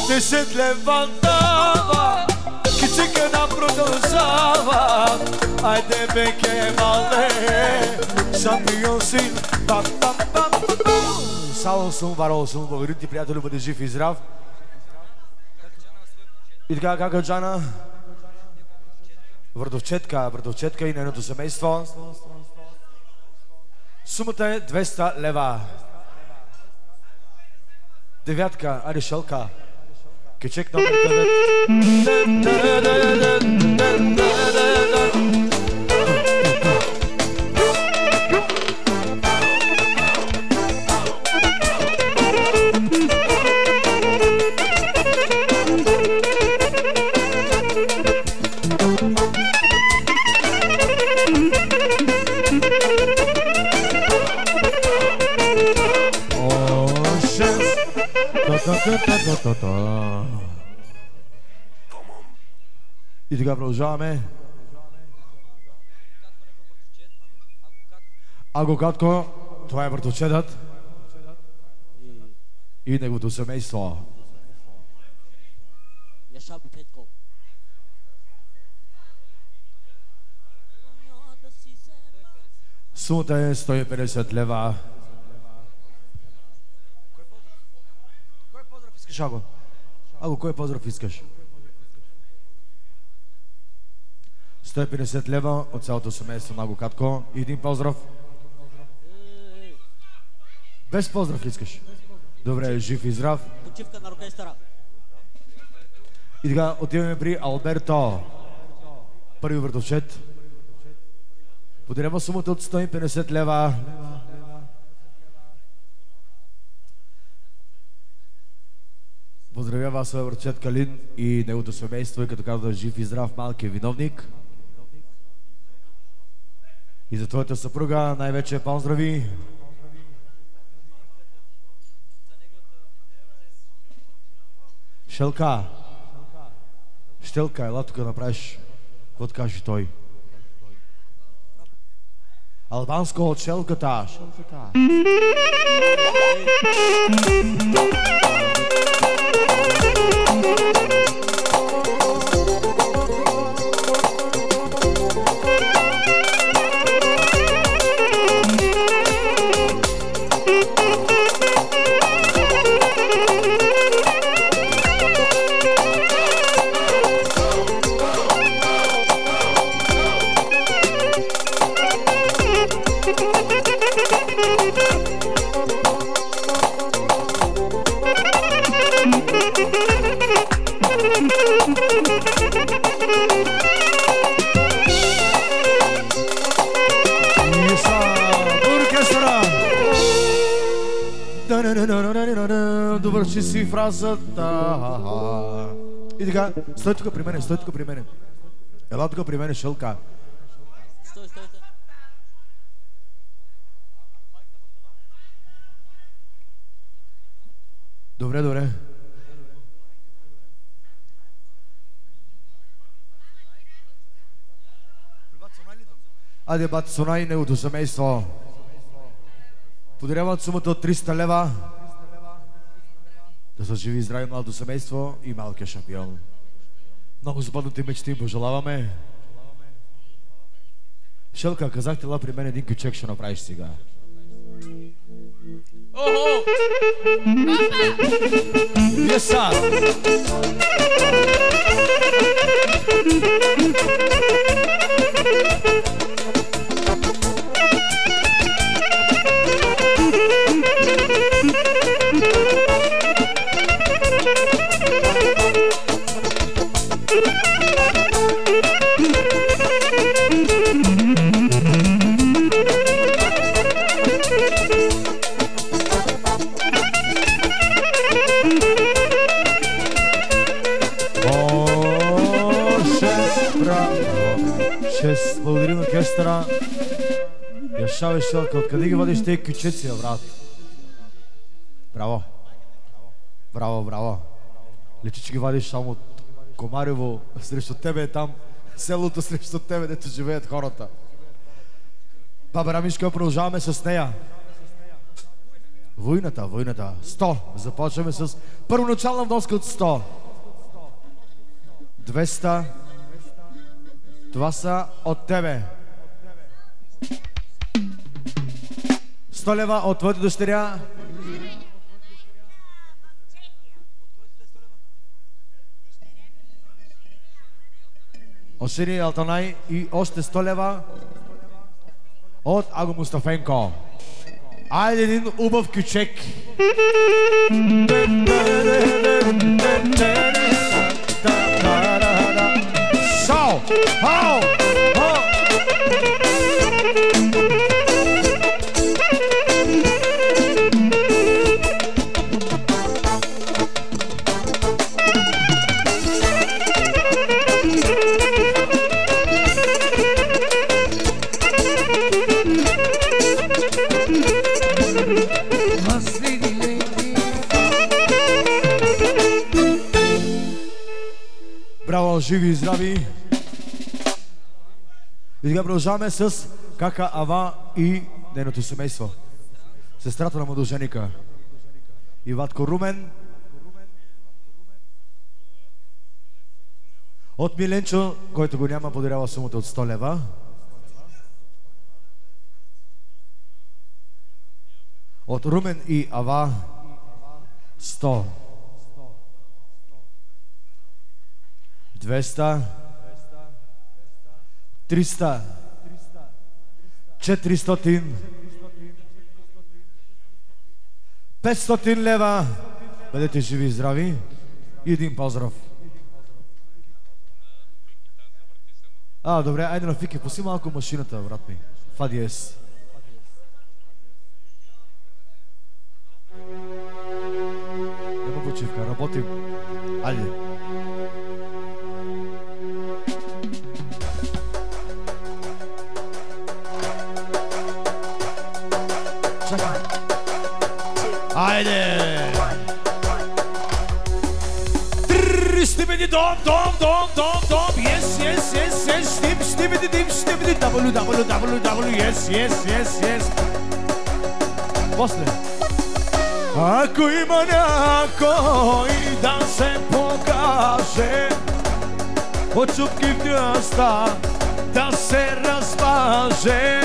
10 лева дава, Музика нам продължава. Айде беке мале, шампион си. Салон съм, варол съм, благодаря ти, приятели, бъде жив и здрав. И така, кака Джана? Върдовчетка и нейното семейство. Сумата е 200 лева. Девятка, айде Шелка. Кечек номер 9. И така продължаваме. Аго Катко, това е братовчетът и неговото семейство. Яшабо Петко. Сумата е 150 лева. Кой поздрав искаш, Аго? Аго, кой поздрав искаш? 150 лева от цялото семейство на Аго Катко. И един поздрав. Без поздрав искаш? Добре, жив и здрав. Почивка на оркестъра. И така, отиваме при Алберто. Първи братовчет. Подарява сумата от 150 лева. Поздравява своя братовчет Калин и неговото семейство, и като казва жив и здрав малкият виновник. И за твоята съпруга най-вече поздрави. Шелка. Щелка, ела тук да направиш. Какво да каже той? Албанско от Шелката. Довърши си фразата. И така, стой тук при мене, Ела тук при мене, Шелка. Стой. Добре. Айде, бат Сона и неговото семейство. Подаряват сумата от 300 лева. Да са живи и здрави малото семейство и малкият шампион. Много западнати мечти им пожелаваме. Шелка, казахте, ела при мен един кючек ще направиш сега. Охо! Еса! Благодарим оркестъра. Яшаве Шелка, откъде ги водиш тези кючеци, брат? Браво. Лечи, че ги вадиш само от Комарево. Срещу тебе е там селото, срещу тебе, дето живеят хората. Баба Рамишка, продължаваме с нея. Войната. 100. Започваме с първоначална вноска от 100. 200. Това са от тебе. 100 лева от твоята дъщеря. От Шири Алтанай и още 100 лева от Аго Мустафенко. Айде един убав кючек. Шао! Хао! Хао! Браво, живи и здрави! И сега продължаваме с Кака Ава и нейното семейство. Сестрата на младоженика. Иватко Румен. От Миленчо, който го няма, подарява сумата от 100 лева. От Румен и Ава 100. 200, 300, 400, 500 лева. Бъдете живи и здрави. И един поздрав. Добре, айде на Фики, пуси малко машината, брат ми. Фа диез. Нема почивка, работим. Айде. Айде! Стибиди дом, yes, стибиди дим, стибиди www, yes. После. Ако има някой да се покаже, от чупки в дъста да се размаже,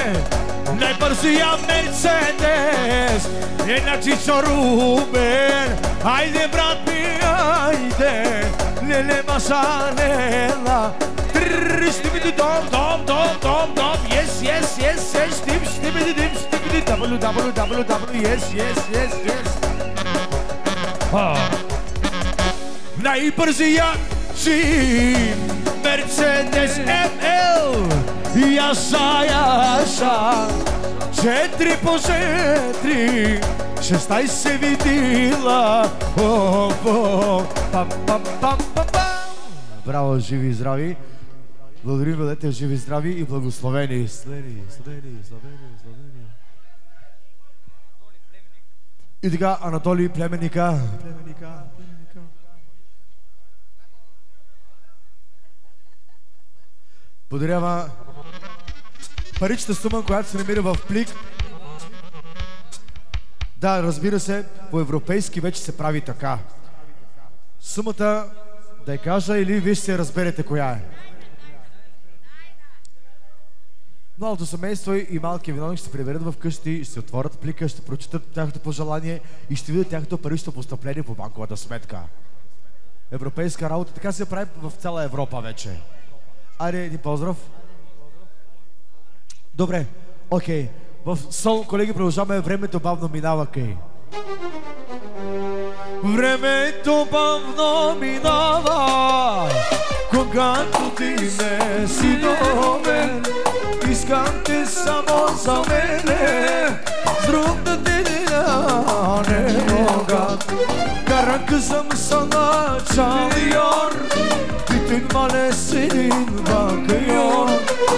най-бързия Мерцедес е на Чичо Рубен. Айде, брат ми, айде, леле машанела. Стибиди дом, yes, стибиди дим, стибиди www, yes. Най-бързия чин Мерцедес МЛ. Яша 4 по 4 16 видила. Браво, живи и здрави. Благодарим, бъдете живи и здрави и благословени. Славени. И така, Анатолий Племенника. Подарява паричната сума, която се намира в плик. Да, разбира се, по-европейски вече се прави така. Сумата, да я кажа, или вие ще разберете коя е. Малото семейство и малкият виновник ще се приберат в къщи, ще се отворят плика, ще прочитат тяхното пожелание и ще видят тяхното парично постъпление по банковата сметка. Европейска работа, така се прави в цяла Европа вече. Айде, един поздрав. Добре, окей. В сол, колеги, продължаваме Времето бавно минава, кей. Времето бавно минава, когато ти не си до мен. Искам те само за мене, с друг да те не мога. Каранка съм са началиор, Титин мале сидин бакайор.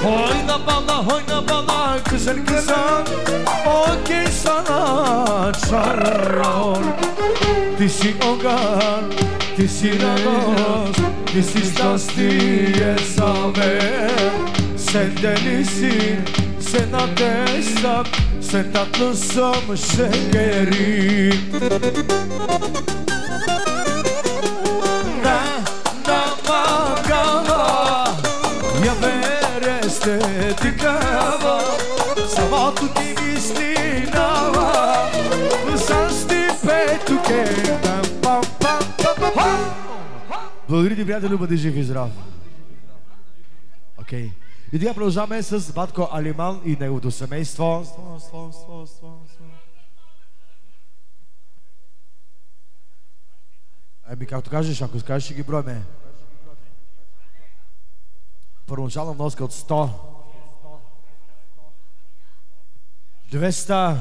Хой на бана, късен късан, окей са началиор. Ти си огън, ти си радост, ти си щастие за мен. Сендели си, се надеждам, се татно съм шегери. На магала, я бе Благодаря ти, приятели, бъди жив и здрав. Окей. И сега продължаваме с батко Алиман и неговото семейство. Еми, както кажеш, ако скажеш, ще ги броиме. Първоначална вноска от 100, 200,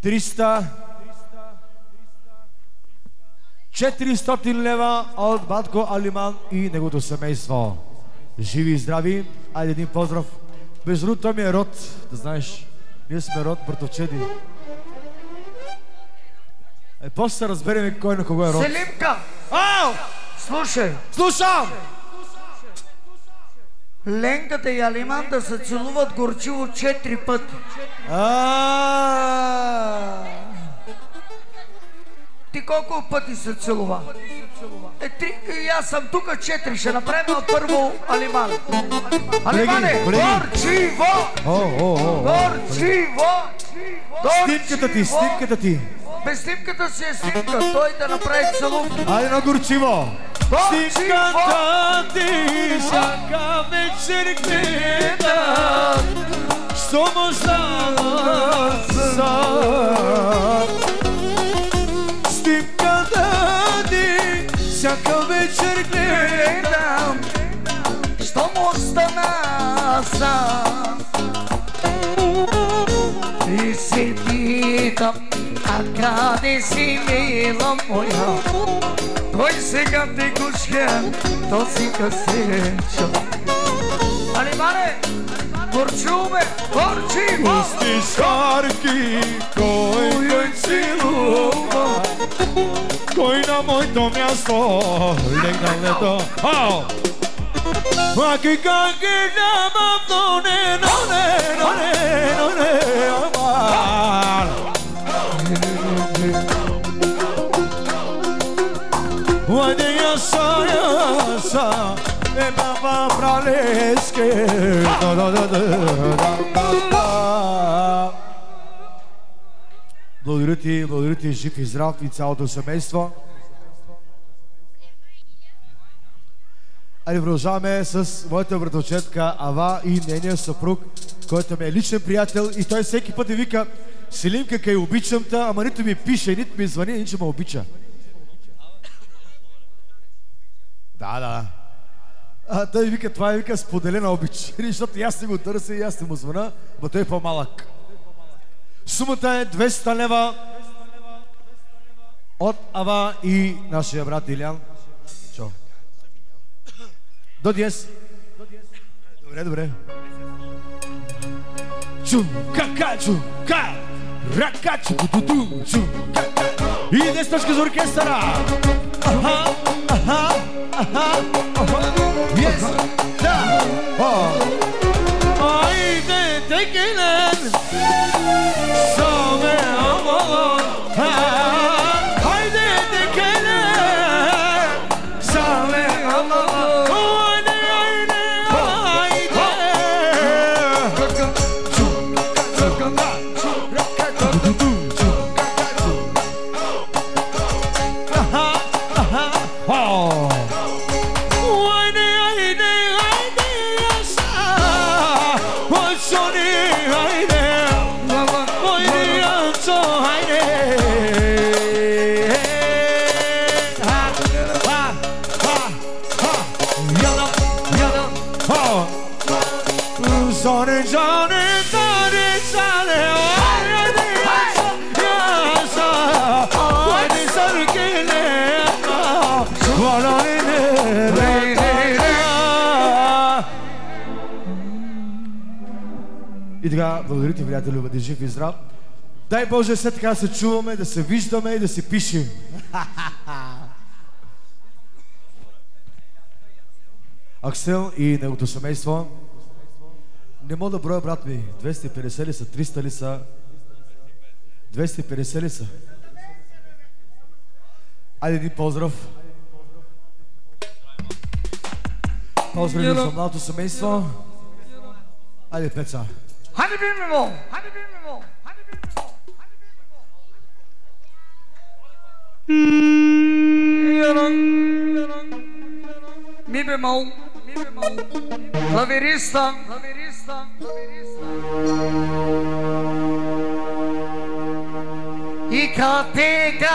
300, 400 лева от батко Алиман и неговото семейство. Живи и здрави. Айде един поздрав. Без род, той ми е род. Да знаеш, ние сме род, братовчеди. После се разбереме кой на кого е род. Селимка! Ау! Слушай! Слушам! Ленката и Алиман да се целуват горчиво 4 пъти. Ти колко пъти се целува? И аз съм тук 4, ще направим първо Алиман. Алимане, горчиво! Горчиво! Снимката ти! Без снимката си е снимка, той да направи целувки. Айде на горчиво! Снимката ти всяка вечер гледа, що мождава сам. Снимката ти всяка вечер гледам, що му остана сам. И си питам, а къде си, мила моя? Той сега те гушка, този късечо. Алимане, горчиво ме, горчиво! Стишарки, кой целува, кой на моето място легна лето. Аки каки няма, но не, амар. Айде яса, е баба пралеске. Благодаря ти, жив и здрав и цялото семейство. Айде продължаваме с моята братовчетка Ава и нейния съпруг, който ми е личен приятел и той всеки път ми вика: Селимка, кай обичам та, ама нито ми пише, нито ми звъни, нито ме обича. Да. Той вика, това е вика споделена обич, защото и аз не го търся и аз не му звъна, но той е по-малък. Сумата е 200 лева от Ава и нашия брат Илян. Чо? До диез. Добре. Чука, рака, чука. И десначка за оркестъра. Yes, да. Айде, текелен. Саме амалон. Айде, текелен. Саме амалон. И така, благодаря ти, приятели, бъди жив и здрав. Дай Боже, след така да се чуваме, да се виждаме и да си пишем. Аксел и неговото семейство. Не мога да броя, брат ми. 250 ли са? 300 ли са? 250 ли са? Айде един поздрав. Поздрави за младото семейство. Айде, Пеца. Хайде би ми мол! Хайде би ми мол! бемол, клавириста. И капе, каперито.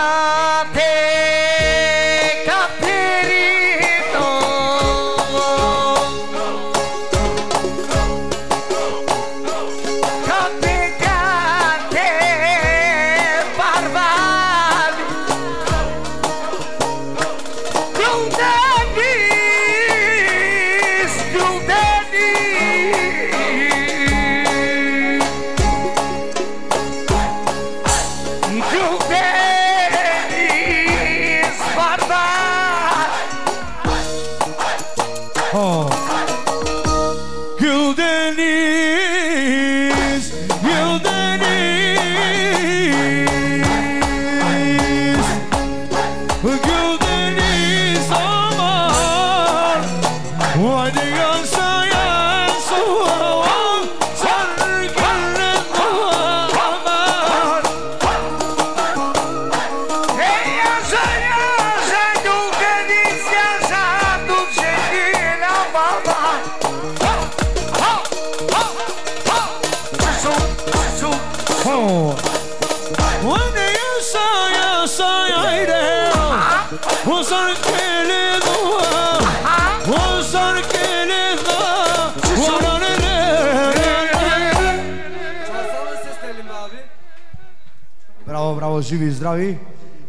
Браво, браво, живи и здрави.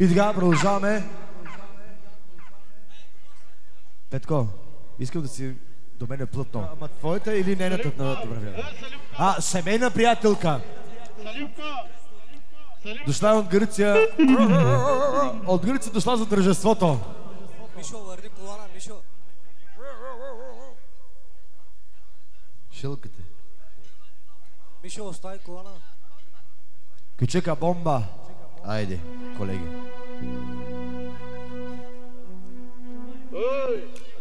И така продължаваме. Петко, искам да си до мене плътно. Ама твоята или нейната? Добре. Семейна приятелка. Дошла от Гърция. От Гърция дошла за тържеството. Мишо, върни колана, Мишо. Шилката. Мишо, остави колана. Кючека бомба. Айде, колеги.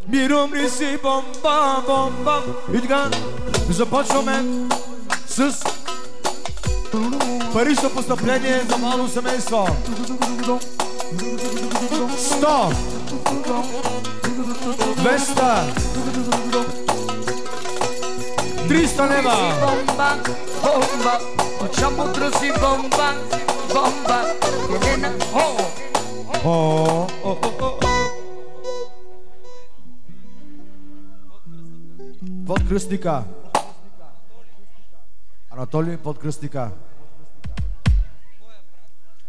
Миром ли си бомба, бомба. И така, започваме с парично постъпление за младо семейство. 100, 200, 300 лева. Бомба, бомба, очамо труси бомба, бомба, елена, Подкръстника. Анатолий Подкръстника.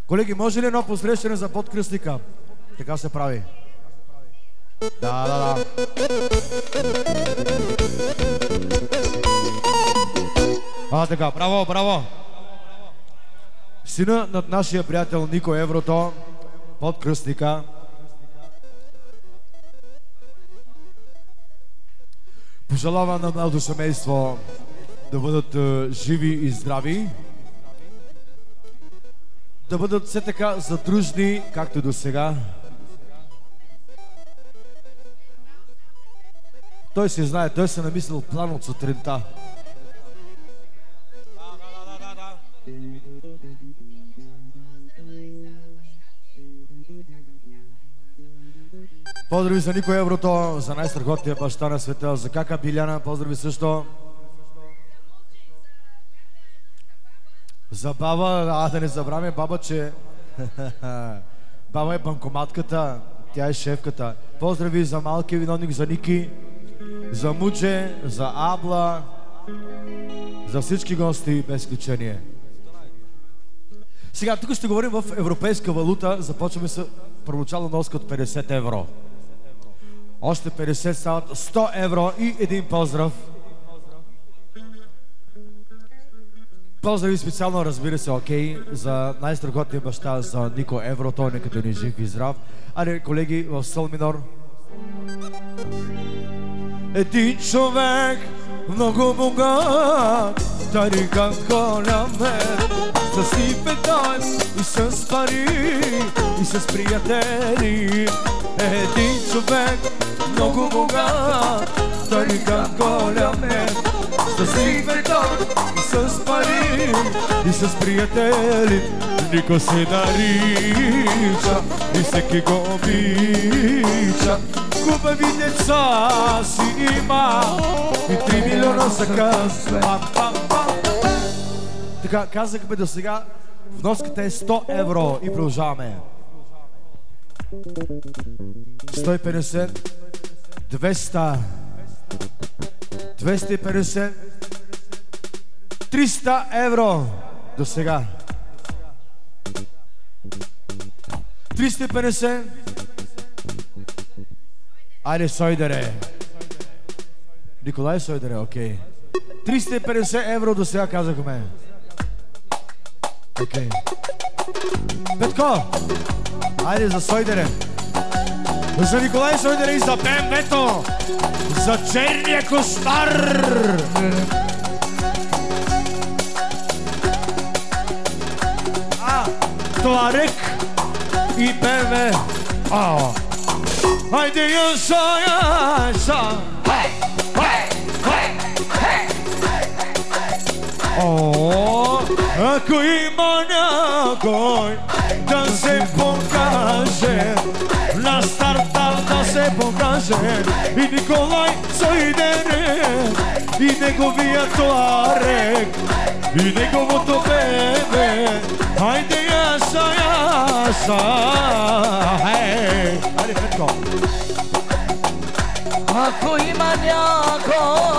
Колеги, може ли едно посрещане за Подкръстника? Така се прави. Да. Така, браво. Сина над нашия приятел Нико Еврото, Подкръстника. Пожелава на младо семейство да бъдат живи и здрави, да бъдат все така задружни, както до сега. Той се знае, той се намислил план от сутринта. Поздрави за Нико Еврото, за най-страхотния баща на света, за Кака Биляна, поздрави също. За баба, да не забравяме баба, че баба е банкоматката, тя е шефката. Поздрави за малкия виновник, за Ники, за Мудже, за Абла, за всички гости без изключение. Сега, тук ще говорим в европейска валута, започваме с първоначална вноска от 50 евро. Още 50 стават 100 евро и един поздрав. Поздрави специално, разбира се, за най-страхотния баща, за Нико Еврото, нека да ни жив и здрав. Аре, колеги, в сол минор. Един човек, много богат, тарикат голямер, с ипетай и с пари, и с приятели. Един човек, много богат, тарикат голямер, с ипетай и с пари, и с приятели. Нико се нарича и всеки го обича. хубави деца си има и 3 милиона за къс. Така, казахме до сега, вноската е 100 евро и продължаваме. 150, 200, 250, 300 евро до сега. 350. Айде, Сойдере. Николай Сойдере, окей. 350 евро до сега казахме. Окей. Петко! Айде за Сойдере. За Николай Сойдере и за БМВ-то. За черния кошмар. Туарек и БМВ. Айде яса. Ако има някой да се покаже, на старта да се покаже, и Николай Сойдере, и неговия Туарек, и неговото БМВ. Айде яса. Айде, Петко. Ако има някой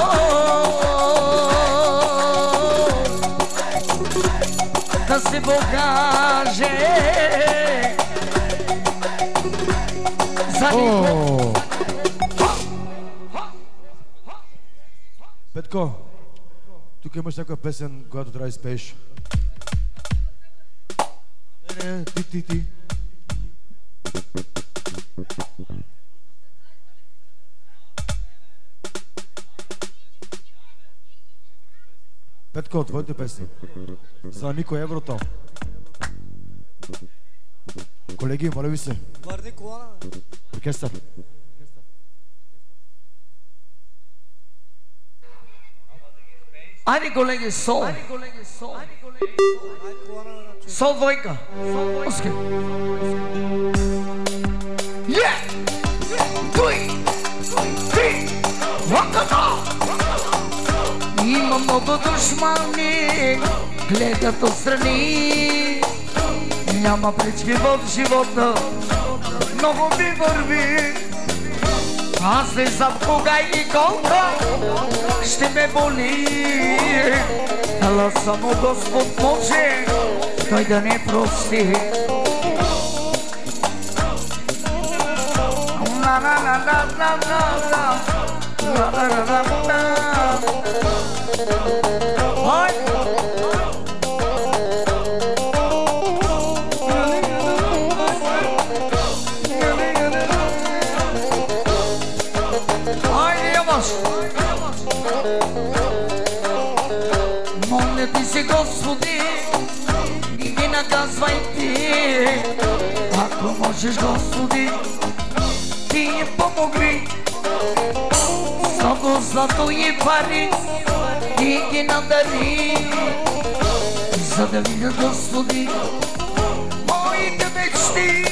да се покаже за Николай. Петко, тук имаш някаква песен, която трябва да изпееш. Не, ти. Петко, твоите песни. За никой еврото. Колеги, моля ви се. Върни колана. Оркестър. Айде, колеги, сол. Сол двойка. Оскай. Има много душмани, гледат отстрани. Няма пречки в живота, много ми върви. Аз не знам кога и колко ще ме боли. Ала само Господ може, Той да не прости. Моля ти се, Господи, не ги наказвай ти. Ако можеш, Господи, ти им помогни. Много злато и пари ти ги надари, за да видя, Господи, моите мечти.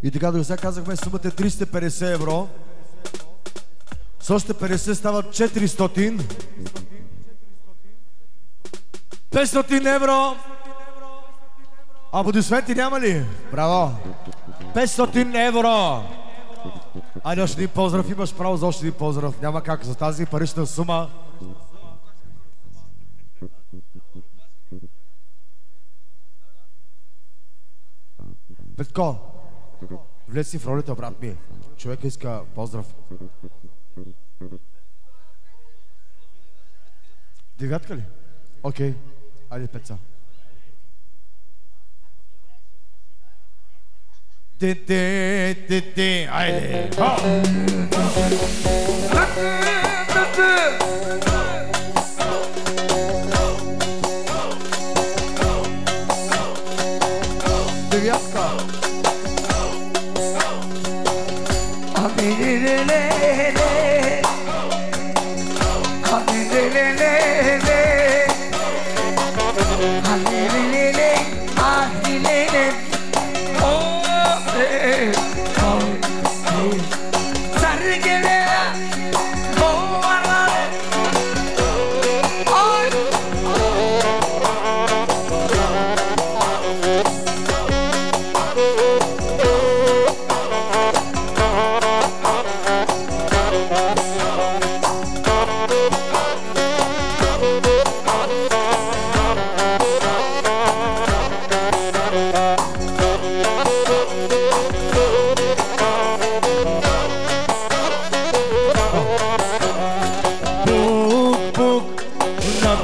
И така, до сега казахме, сумата е 350 евро. С още 50 стават 400. 500 евро. Аплодисменти няма ли? Браво! 500 евро! Айде, още един поздрав. Имаш право за още един поздрав. Няма как за тази парична сума. Петко, влез си в ролята, брат ми. Човека иска поздрав. Девятка ли? Окей. Айде, Пеца. Те, айде. Девятка.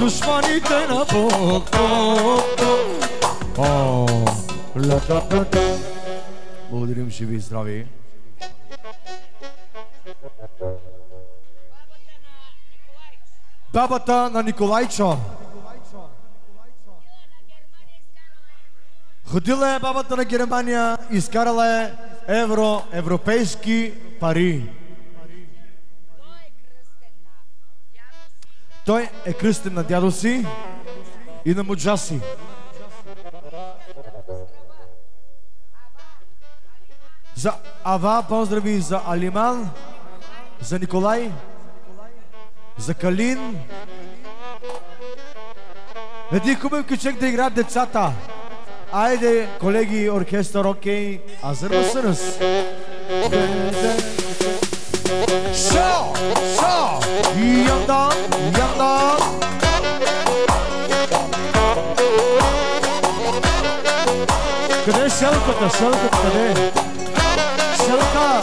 душманите на Бог. Благодарим, живи и здрави. Бабата на Николайчо. Ходила е бабата на Германия, изкарала е европейски пари. Той е кръстен на дядо си и на муджа си. За Ава поздрави, за Алиман, за Николай, за Калин. Един хубав кючек да играят децата. Айде, колеги, оркестър, окей, азър мъсъръс. Шо, шо, янда, янда. Къде е шелката? Шелката къде е? Шелка!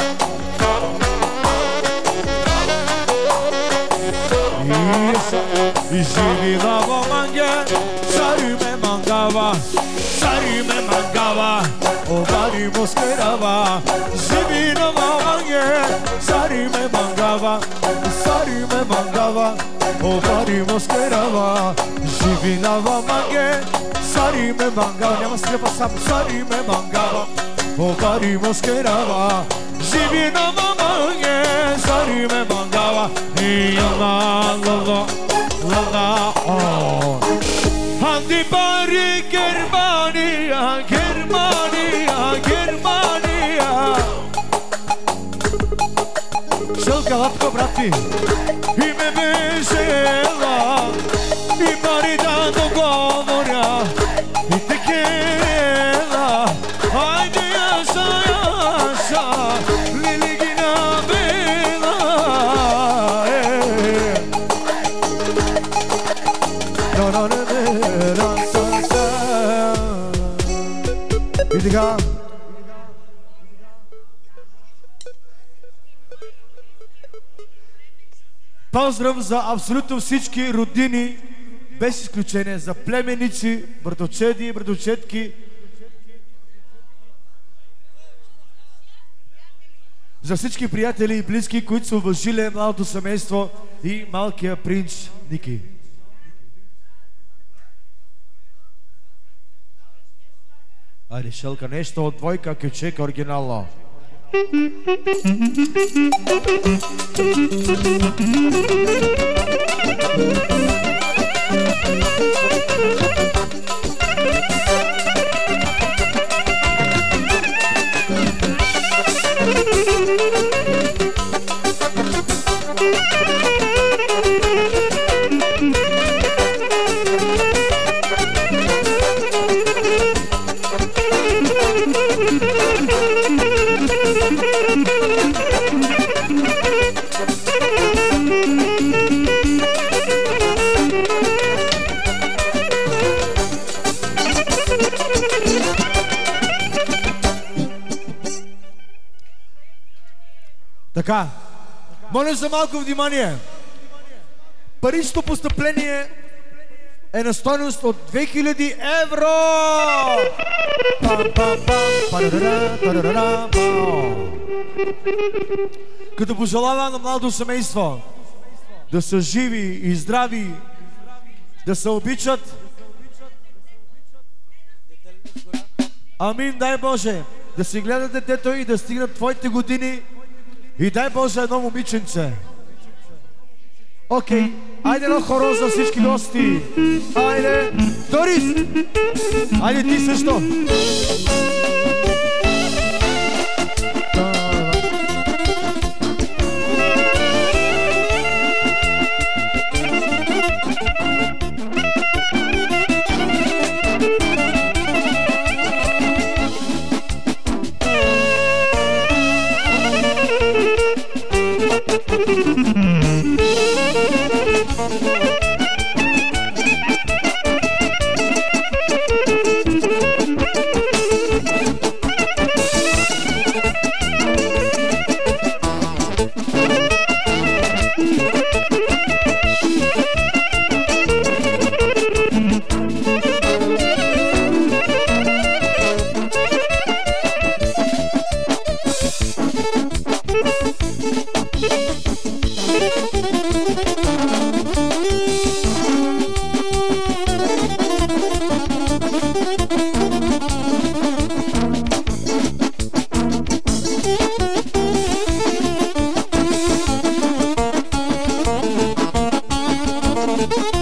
И живи лава манге, сари ме мангава, сари ме мангава, обари москерава. Живи лава манге, сари ме мангава, сари ме мангава, обари москерава. Живи лава манге, сари ме мангава, няма скрепа сам, сари ме мангава, обари москерава. Живи лава манге, сари ме мангава, и ла ла ла ла. Hadi bari Germania, Germania, Germania. Шелка, лапко, брати. И ме вежела, и бari да договоря, и те кела. Хайде, яша, яша, лилигина бела. И така. Поздрав за абсолютно всички родини, без изключение, за племеници, братовчеди и братовчетки, за всички приятели и близки, които са уважили младото семейство и малкия принц Ники. Айде, Шелка, нещо от двойка, кючека, оригинално. Така, моля за малко внимание. Паричното постъпление е на стойност от 2000 евро! Като пожелава на младото семейство да са живи и здрави, да се обичат. Амин, дай Боже, да си гледат детето и да стигнат твоите години. И дай Боже едно момиченце. Окей, айде едно хоро за всички гости. Айде, Дорис! Айде ти също. Thank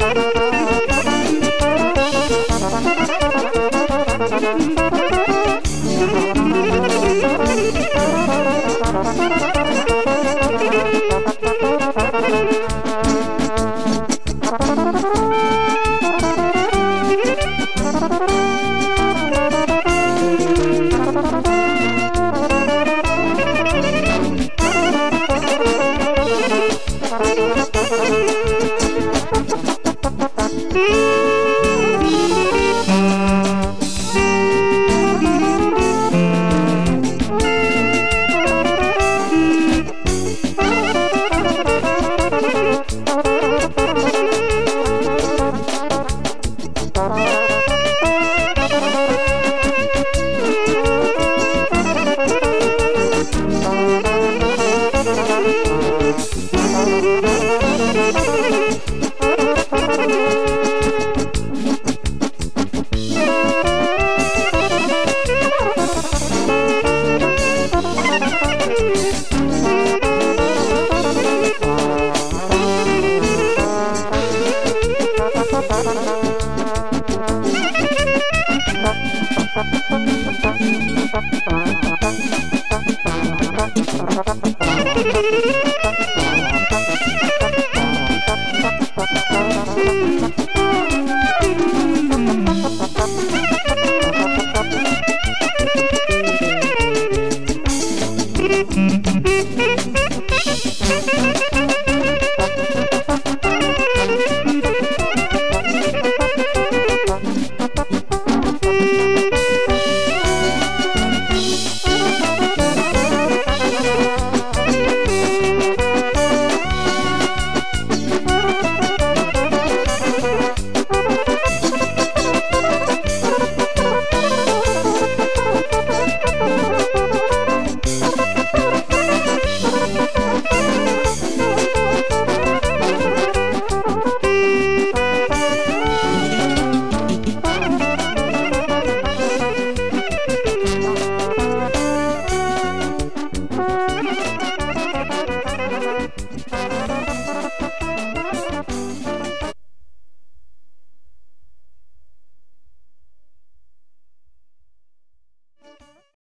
you.